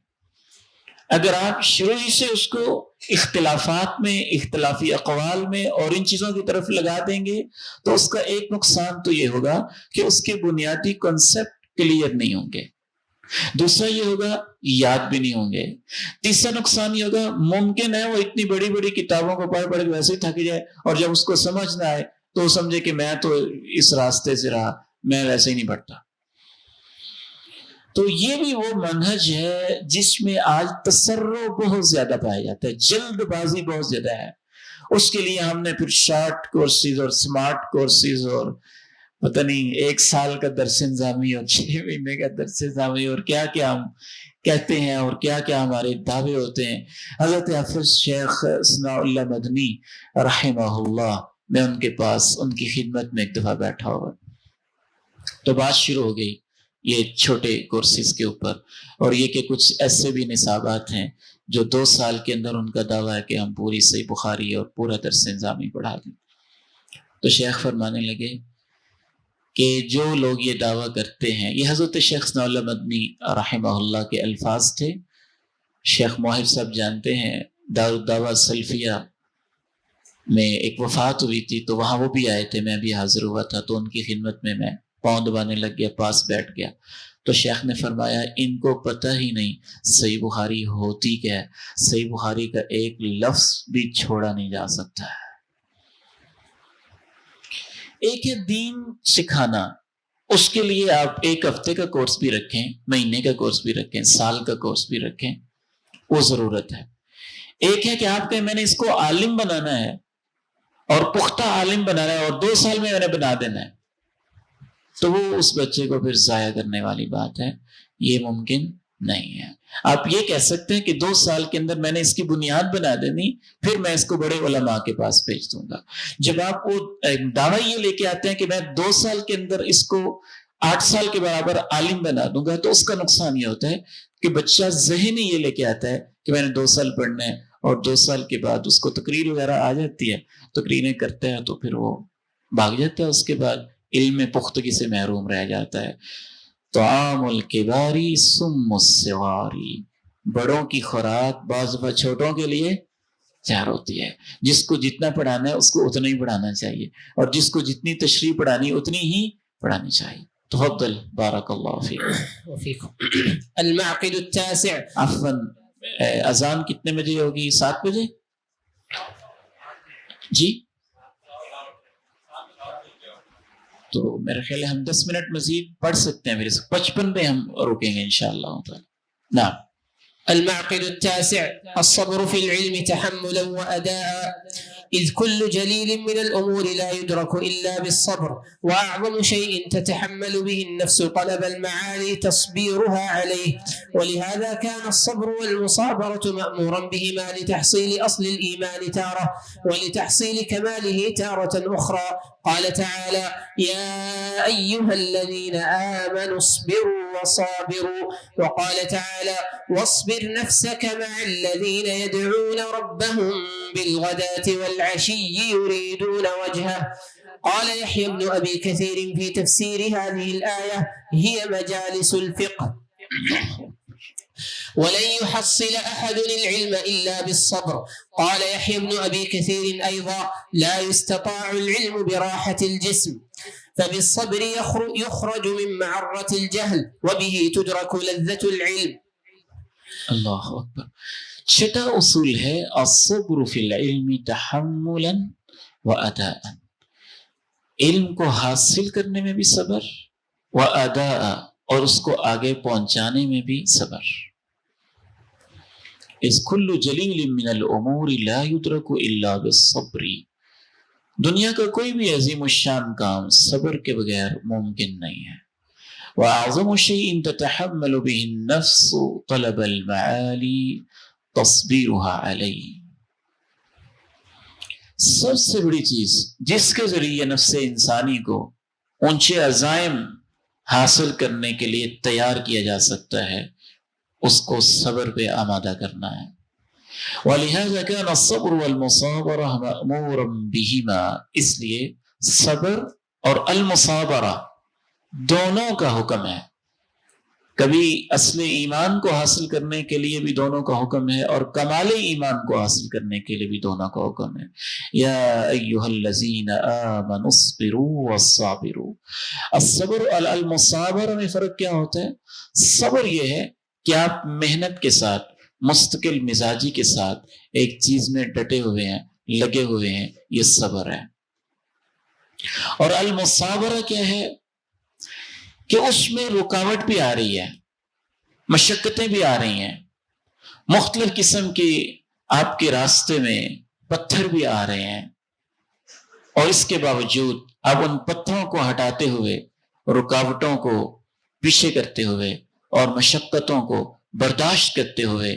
اگر آپ شروع ہی سے اس کو اختلافات میں، اختلافی اقوال میں اور ان چیزوں کی طرف لگا دیں گے تو اس کا ایک نقصان تو یہ ہوگا کہ اس کے بنیادی کنسپٹ کلیئر نہیں ہوں گے، دوسرا یہ ہوگا یاد بھی نہیں ہوں گے، تیسرا نقصان یہ ہوگا ممکن ہے وہ اتنی بڑی بڑی کتابوں کو پڑھ پڑھ کے ویسے ہی تھک جائے، اور جب اس کو سمجھ نہ آئے تو وہ سمجھے کہ میں تو اس راستے سے رہا، میں ویسے ہی نہیں پڑھتا۔ تو یہ بھی وہ منہج ہے جس میں آج تسرع بہت زیادہ پایا جاتا ہے، جلد بازی بہت زیادہ ہے۔ اس کے لیے ہم نے پھر شارٹ کورسز اور سمارٹ کورسز اور پتہ نہیں 1 سال کا درس نظامی اور 6 مہینے کا درس نظامی اور کیا کیا ہم کہتے ہیں اور کیا کیا ہمارے دعوے ہوتے ہیں۔ حضرت حافظ شیخ ثناء اللہ مدنی رحمہ اللہ، میں ان کے پاس ان کی خدمت میں ایک دفعہ بیٹھا ہوا تو بات شروع ہو گئی یہ چھوٹے کورسز کے اوپر، اور یہ کہ کچھ ایسے بھی نصابات ہیں جو 2 سال کے اندر ان کا دعویٰ ہے کہ ہم پوری صحیح بخاری اور پورا درس نظامی پڑھا دیں۔ تو شیخ فرمانے لگے کہ جو لوگ یہ دعویٰ کرتے ہیں، یہ حضرت شیخ ثناء اللہ مدنی رحمہ اللہ کے الفاظ تھے۔ شیخ موحب صاحب جانتے ہیں دعویٰ سلفیہ میں ایک وفات ہوئی تھی تو وہاں وہ بھی آئے تھے، میں بھی حاضر ہوا تھا، تو ان کی خدمت میں پاؤں دبانے لگ گیا، پاس بیٹھ گیا۔ تو شیخ نے فرمایا ان کو پتہ ہی نہیں صحیح بخاری ہوتی کیا ہے، صحیح بخاری کا ایک لفظ بھی چھوڑا نہیں جا سکتا ہے۔ ایک ہے دین سکھانا، اس کے لیے آپ 1 ہفتے کا کورس بھی رکھیں، مہینے کا کورس بھی رکھیں، سال کا کورس بھی رکھیں، وہ ضرورت ہے۔ ایک ہے کہ آپ کہیں میں نے اس کو عالم بنانا ہے اور پختہ عالم بنانا ہے اور 2 سال میں نے بنا دینا ہے، تو وہ اس بچے کو پھر ضائع کرنے والی بات ہے، یہ ممکن نہیں ہے۔ آپ یہ کہہ سکتے ہیں کہ 2 سال کے اندر میں نے اس کی بنیاد بنا دینی، پھر میں اس کو بڑے علماء کے پاس بھیج دوں گا۔ جب آپ وہ دعویٰ یہ لے کے آتے ہیں کہ میں 2 سال کے اندر اس کو 8 سال کے برابر عالم بنا دوں گا، تو اس کا نقصان یہ ہوتا ہے کہ بچہ ذہن ہی یہ لے کے آتا ہے کہ میں نے 2 سال پڑھنا ہے، اور 2 سال کے بعد اس کو تقریر وغیرہ آ جاتی ہے، تقریریں کرتے ہیں تو پھر وہ بھاگ جاتا ہے، اس کے بعد علم میں پختگی سے محروم رہ جاتا ہے۔ طعام الکباری سم الصغاری، بڑوں کی خوراک بعض دفعہ چھوٹوں کے لیے زہر ہوتی ہے۔ جس کو جتنا پڑھانا ہے اس کو اتنا ہی پڑھانا چاہیے، اور جس کو جتنی تشریح پڑھانی اتنی ہی پڑھانی چاہیے۔ تفضل بارک اللہ فیک۔ المعقد التاسع، عفواً اذان کتنے بجے ہوگی؟ 7 بجے جی؟ تو میرے خیال ہے ہم 10 منٹ مزید پڑھ سکتے ہیں، میرے 55 پہ ہم روکیں گے انشاءاللہ تعالی۔ نعم۔ المعقد التاسع، الصبر في العلم تحملا وأداء، إذ كل جليل من الأمور لا يدرك إلا بالصبر، وأعظم شيء تتحمل به النفس طلب المعالي تصبيرها عليه، ولهذا كان الصبر والمصابرة مأمورا بهما لتحصيل أصل الإيمان تارة، ولتحصيل كماله تارة أخرى. قال تعالى: يا أيها الذين آمنوا اصبروا وصابروا. وقال تعالى: واصبر نفسك مع الذين يدعون ربهم بالغداة والعشي يريدون وجهه. قال يحيى بن أبي كثير في تفسير هذه الآية: هي مجالس الفقه، ولن يحصل أحد العلم إلا بالصبر. قال يحيى بن أبي كثير أيضا: لا يستطاع العلم براحة الجسم، فبالصبر يخرج من معرة الجهل وبه تدرك لذة العلم. اللہ اکبر. چھٹا اصول ہے الصبر فی العلم تحملا و اداء. علم کو حاصل کرنے میں بھی صبر، و اداء، اور اس کو آگے پہنچانے میں بھی صبر. اس کل جلیل من الامور لا یدرک الا بالصبر. دنیا کا کوئی بھی عظیم الشان کام صبر کے بغیر ممکن نہیں ہے. وَأَعْظَمُ شَيْءٍ تَتَحَمَّلُ بِهِ النَّفْسُ طَلَبَ الْمَعَالِي تَصْبِيرُهَا عَلَيْهِ. سب سے بڑی چیز جس کے ذریعے نفس انسانی کو اونچے عزائم حاصل کرنے کے لیے تیار کیا جا سکتا ہے، اس کو صبر پہ آمادہ کرنا ہے. وَلِهَذَا كَانَ الصَّبْرُ وَالْمُصَابَرَةُ مَأْمُورًا بِهِمَا. اس لیے صبر اور المصابرہ دونوں کا حکم ہے. کبھی اصل ایمان کو حاصل کرنے کے لیے بھی دونوں کا حکم ہے، اور کمال ایمان کو حاصل کرنے کے لیے بھی دونوں کا حکم ہے. یا ایھا الذین آمنوا اصبروا والصابروا. الصبر المصابرہ میں فرق کیا ہوتا ہے؟ صبر یہ ہے کہ آپ محنت کے ساتھ، مستقل مزاجی کے ساتھ ایک چیز میں ڈٹے ہوئے ہیں، لگے ہوئے ہیں، یہ صبر ہے. اور المصابرہ کیا ہے کہ اس میں رکاوٹ بھی آ رہی ہے، مشقتیں بھی آ رہی ہیں، مختلف قسم کی آپ کے راستے میں پتھر بھی آ رہے ہیں، اور اس کے باوجود آپ ان پتھروں کو ہٹاتے ہوئے، رکاوٹوں کو پیچھے کرتے ہوئے اور مشقتوں کو برداشت کرتے ہوئے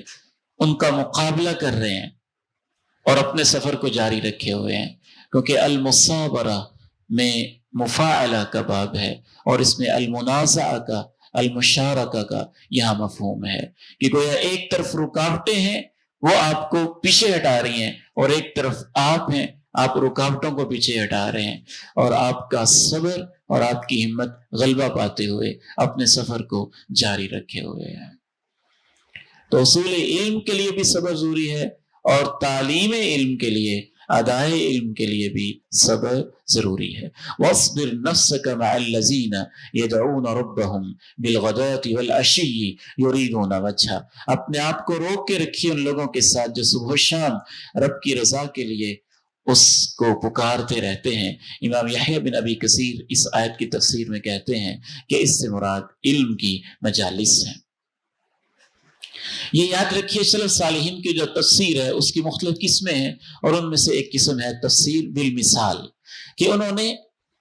ان کا مقابلہ کر رہے ہیں اور اپنے سفر کو جاری رکھے ہوئے ہیں. کیونکہ المصابرہ میں مفاعلہ کا باب ہے، اور اس میں المنازعہ کا، المشارکہ کا یہاں مفہوم ہے کہ گویا ایک طرف رکاوٹیں ہیں وہ آپ کو پیچھے ہٹا رہی ہیں، اور ایک طرف آپ ہیں، آپ رکاوٹوں کو پیچھے ہٹا رہے ہیں، اور آپ کا صبر اور آپ کی ہمت غلبہ پاتے ہوئے اپنے سفر کو جاری رکھے ہوئے ہیں. تو اصول علم کے لیے بھی صبر ضروری ہے، اور تعلیم علم کے لیے، ادائے علم کے لیے بھی صبر ضروری ہے. وَاصْبِرْ نَفْسَكَ مَعَ الَّذِينَ يَدْعُونَ رَبَّهُمْ بِالْغَدَاةِ وَالْعَشِيِّ يُرِيدُونَ وَجْهَهُ. اپنے آپ کو روک کے رکھیے ان لوگوں کے ساتھ جو صبح و شام رب کی رضا کے لیے اس کو پکارتے رہتے ہیں. امام یحییٰ بن ابی کثیر اس آیت کی تفسیر میں کہتے ہیں کہ اس سے مراد علم کی مجالس ہیں. یہ یاد رکھیے سلف صالحین کی جو تفسیر ہے اس کی مختلف قسمیں ہیں، اور ان میں سے ایک قسم ہے تفسیر بالمثال، کہ انہوں نے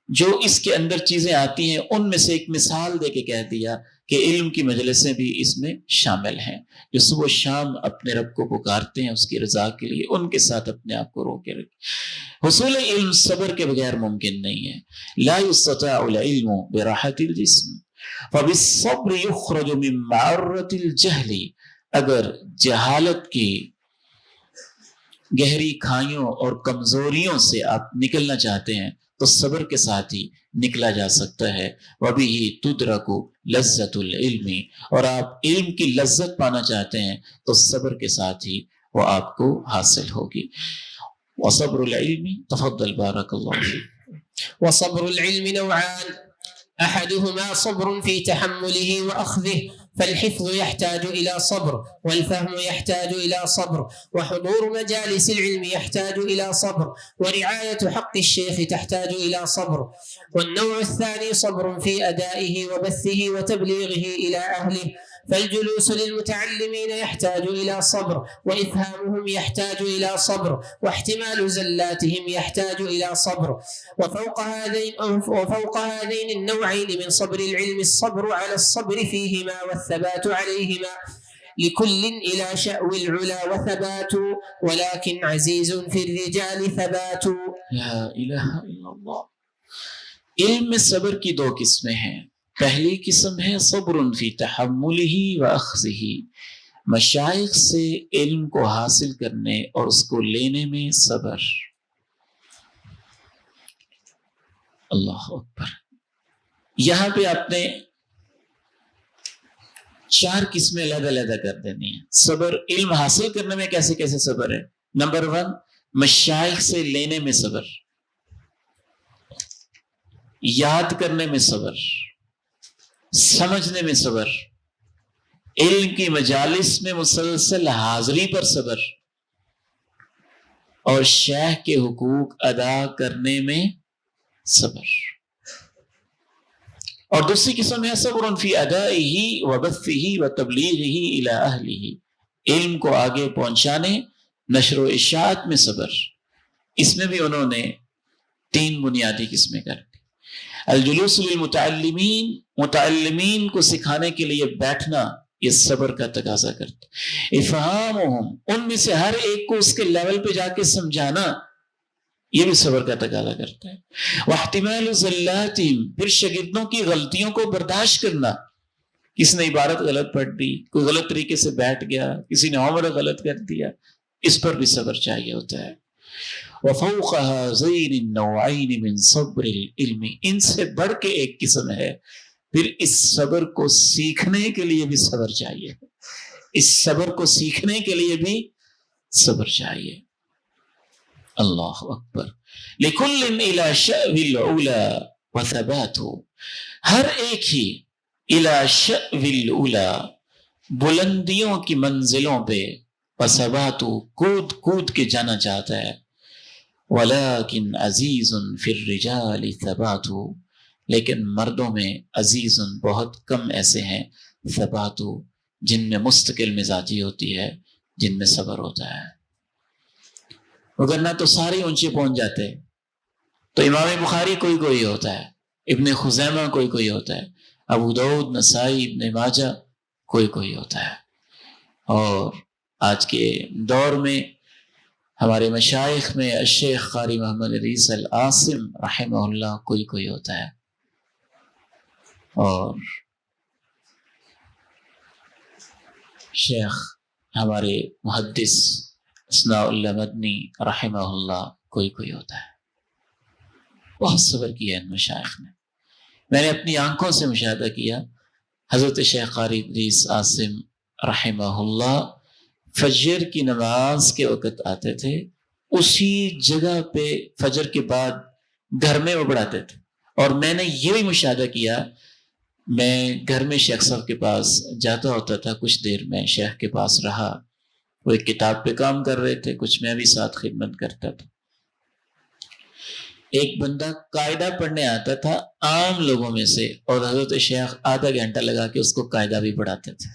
جو اس کے اندر چیزیں آتی ہیں ان میں سے ایک مثال دے کے کہہ دیا کہ علم کی مجلسیں بھی اس میں شامل ہیں، جو صبح و شام اپنے رب کو پکارتے ہیں اس کی رضا کے لیے، ان کے ساتھ اپنے آپ کو روکے رکھے. حصول علم صبر کے بغیر ممکن نہیں ہے. لا يستطاع العلم براحة الجسم فبالصبر يخرج من معرة الجهل. اگر جہالت کی گہری کھائیوں اور کمزوریوں سے آپ نکلنا چاہتے ہیں تو صبر کے ساتھ ہی نکلا جا سکتا ہے. وَبِهِ تُدْرَكُ لَذَّةُ الْعِلْمِ. اور آپ علم کی لذت پانا چاہتے ہیں تو صبر کے ساتھ ہی وہ آپ کو حاصل ہوگی. وَصَبْرُ الْعِلْمِ تفضل بارک اللہ فیک. وصبر العلم نوعان، أحدهما صبر في تحمله وأخذه، فالحفظ يحتاج إلى صبر، والفهم يحتاج إلى صبر، وحضور مجالس العلم يحتاج إلى صبر، ورعاية حق الشيخ تحتاج إلى صبر. والنوع الثاني صبر في أدائه وبثه وتبليغه إلى أهله، فالجلوس للمتعلمين يحتاج إلى صبر، وإفهامهم يحتاج إلى صبر، واحتمال زلاتهم يحتاج إلى صبر. وفوق هذين النوعين من صبر العلم الصبر على الصبر فيهما والثبات عليهما، لكل إلى شأو العلا وثبات، ولكن عزيز في الرجال ثبات. لا الہ الا اللہ. علم میں صبر کی دو قسمیں ہیں. پہلی قسم ہے صبر فی تحملہ و اخذہ، مشائخ سے علم کو حاصل کرنے اور اس کو لینے میں صبر. اللہ اکبر. یہاں پہ آپ نے چار قسمیں علیحدہ علیحدہ کر دینی ہیں. صبر علم حاصل کرنے میں کیسے کیسے صبر ہے. نمبر 1 مشائخ سے لینے میں صبر. یاد کرنے میں صبر، سمجھنے میں صبر، علم کی مجالس میں مسلسل حاضری پر صبر، اور شیخ کے حقوق ادا کرنے میں صبر۔ اور دوسری قسم ہے صبر فی ادائہ و بثہ و تبلیغہ الی اہلہ، علم کو آگے پہنچانے، نشر و اشاعت میں صبر۔ اس میں بھی انہوں نے 3 بنیادی قسمیں کر دی۔ الجلوس للمتعلمین، متعلمین کو سکھانے کے لیے بیٹھنا، یہ صبر کا تقاضا کرتا ہے۔ افہامہم، ان میں سے ہر ایک کو اس کے لیول پہ جا کے سمجھانا، یہ بھی صبر کا تقاضا کرتا ہے۔ واحتمال زلاتہم، پھر شاگردوں کی غلطیوں کو برداشت کرنا، کسی نے عبارت غلط پڑھ دی، کوئی غلط طریقے سے بیٹھ گیا، کسی نے عمر غلط کر دیا، اس پر بھی صبر چاہیے ہوتا ہے۔ وفوق هذین النوعین من صبر العلم، ان سے بڑھ کے ایک قسم ہے پھر اس صبر کو سیکھنے کے لیے بھی صبر چاہیے، اس صبر کو سیکھنے کے لیے بھی صبر چاہیے۔ اللہ اکبر۔ لکل الی شأو العلا وثبات، ہر ایک ہی الی شأو العلا، بلندیوں کی منزلوں پہ، وثبات، کود کود کے جانا چاہتا ہے۔ ولیکن عزیز فی الرجال ثبات، لیکن مردوں میں عزیز بہت کم ایسے ہیں، ثبات، جن میں مستقل مزاجی ہوتی ہے، جن میں صبر ہوتا ہے۔ وگرنہ تو سارے اونچے پہنچ جاتے، تو امام بخاری کوئی کوئی ہوتا ہے، ابن خزیمہ کوئی کوئی ہوتا ہے، ابو داؤد، نسائی، ابن ماجہ کوئی کوئی ہوتا ہے۔ اور آج کے دور میں ہمارے مشائخ میں الشیخ قاری محمد ادریس العاصم رحمہ اللہ کوئی کوئی ہوتا ہے، اور شیخ ہمارے محدث ثناء اللہ مدنی رحمہ اللہ کوئی کوئی ہوتا ہے۔ بہت صبر کیا ان مشائخ نے، میں نے اپنی آنکھوں سے مشاہدہ کیا۔ حضرت شیخ قاری ادریس عاصم رحمہ اللہ فجر کی نماز کے وقت آتے تھے، اسی جگہ پہ فجر کے بعد گھر میں وہ پڑھاتے تھے، اور میں نے یہ بھی مشاہدہ کیا، میں گھر میں شیخ صاحب کے پاس جاتا ہوتا تھا، کچھ دیر میں شیخ کے پاس رہا، وہ ایک کتاب پہ کام کر رہے تھے، کچھ میں بھی ساتھ خدمت کرتا تھا۔ ایک بندہ قاعدہ پڑھنے آتا تھا عام لوگوں میں سے، اور حضرت شیخ آدھا گھنٹہ لگا کے اس کو قاعدہ بھی پڑھاتے تھے۔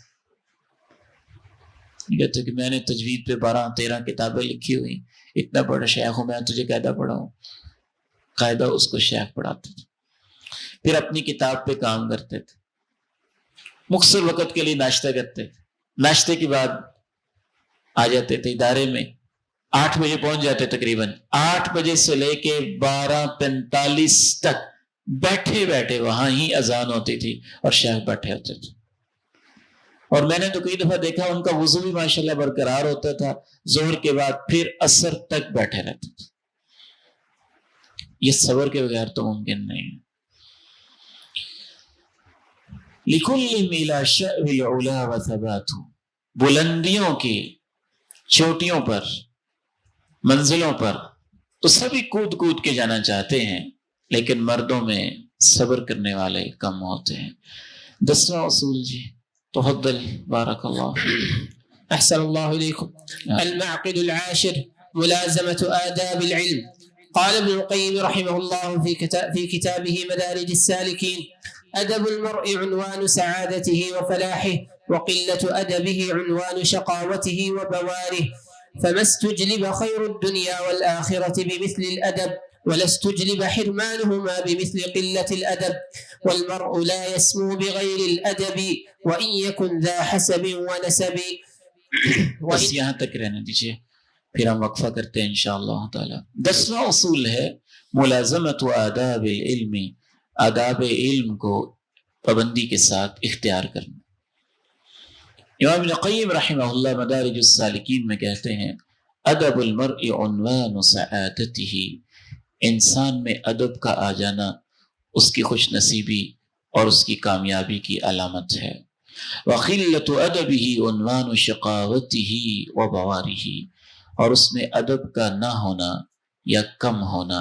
کہتے کہ میں نے تجوید پہ 12-13 کتابیں لکھی ہوئی، اتنا بڑا شیخ ہوں، میں تجھے قاعدہ پڑھاؤں؟ قاعدہ اس کو شیخ پڑھاتے تھے۔ پھر اپنی کتاب پہ کام کرتے تھے، مختصر وقت کے لیے ناشتہ کرتے تھے، ناشتے کے بعد آ جاتے تھے ادارے میں، 8 بجے پہنچ جاتے، تقریباً 8 بجے سے لے کے 12:45 تک بیٹھے بیٹھے وہاں ہی اذان ہوتی تھی اور شیخ بیٹھے ہوتے تھے۔ اور میں نے تو کئی دفعہ دیکھا ان کا وضو بھی ماشاءاللہ برقرار ہوتا تھا، ظہر کے بعد پھر عصر تک بیٹھے رہتے تھے۔ یہ صبر کے بغیر تو ممکن نہیں ہے۔ لِكُلِّ مِلَا شَأْوِ الْعُلَا وَثَبَاتُ، بلندیوں کی چوٹیوں پر، منزلوں پر تو سبھی کود کود کے جانا چاہتے ہیں، لیکن مردوں میں صبر کرنے والے کم ہوتے ہیں۔ 10واں اصول جی، تفضل بارک اللہ أحسن الله إليكم. المعقد العاشر ملازمة آداب العلم. قال ابن القيم رحمه الله في كتابه مدارج السالكين: أدب المرء عنوان سعادته وفلاحه، وقلة أدبه عنوان شقاوته وبواره، فما استجلب خير الدنيا والآخرة بمثل الأدب، ولا استجلب حرمانهما بمثل قلة الأدب، والمرء لا يسمو بغير الأدب وإن يكن ذا حسب ونسب. بس یہاں تک رہنے دیجئے، پھر ہم وقفہ کرتے ہیں انشاءاللہ تعالی۔ 10واں اصول ہے ملازمت آداب العلم، آداب علم کو پابندی کے ساتھ اختیار کرنا۔ امام ابن قیم رحمہ اللہ مدارج السالکین میں کہتے ہیں ادب المرء عنوان سعادتہ، انسان میں ادب کا آ جانا اس کی خوش نصیبی اور اس کی کامیابی کی علامت ہے۔ وَقِلَّةُ أَدَبِهِ عُنْوَانُ شَقَاوَتِهِ وَبَوَارِهِ، اور اس میں ادب کا نہ ہونا یا کم ہونا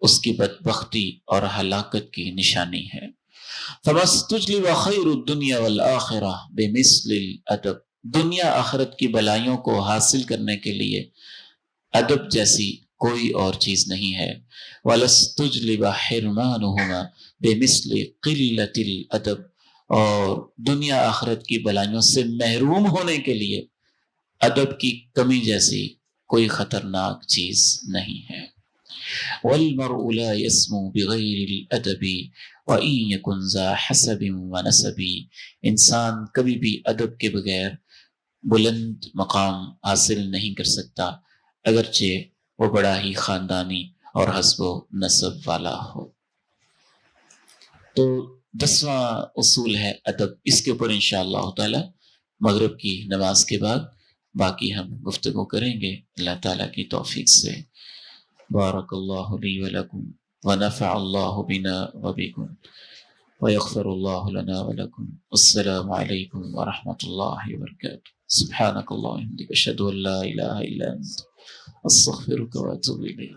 اس کی بدبختی اور ہلاکت کی نشانی ہے۔ فَمَسْتُجْلِبَ خَيْرُ الدُّنْيَا وَالْآخِرَةِ بِمِثْلِ الْأَدَبِ، دنیا آخرت کی بلائیوں کو حاصل کرنے کے لیے ادب جیسی کوئی اور چیز نہیں ہے۔ وَلَسْتُجْلِبَ حِرْمَانُهُمَا بِمِثْلِ قِلَّةِ الْأَدَبِ، اور دنیا آخرت کی بلائیوں سے محروم ہونے کے لیے ادب کی کمی جیسی کوئی خطرناک چیز نہیں ہے۔ وَالْمَرْءُ لَا يَسْمُو بِغَيْرِ الْأَدَبِ وَإِنْ يَكُنْ ذَا حَسَبٍ وَنَسَبٍ، انسان کبھی بھی ادب کے بغیر بلند مقام حاصل نہیں کر سکتا، اگرچہ وہ بڑا ہی خاندانی اور حسب و نسب والا ہو۔ تو 10واں اصول ہے ادب، اس کے اوپر انشاءاللہ تعالی مغرب کی نماز کے بعد باقی ہم گفتگو کریں گے اللہ تعالیٰ کی توفیق سے۔ بارک اللہ لی ولکم ونفع اللہ بنا وبکم ویغفر اللہ لنا ولکم۔ السلام علیکم ورحمۃ اللہ وبرکاتہ۔ سبحانک اللہم وبحمدک، اشہد ان لا الہ الا انت، استغفرک واتوب الیک۔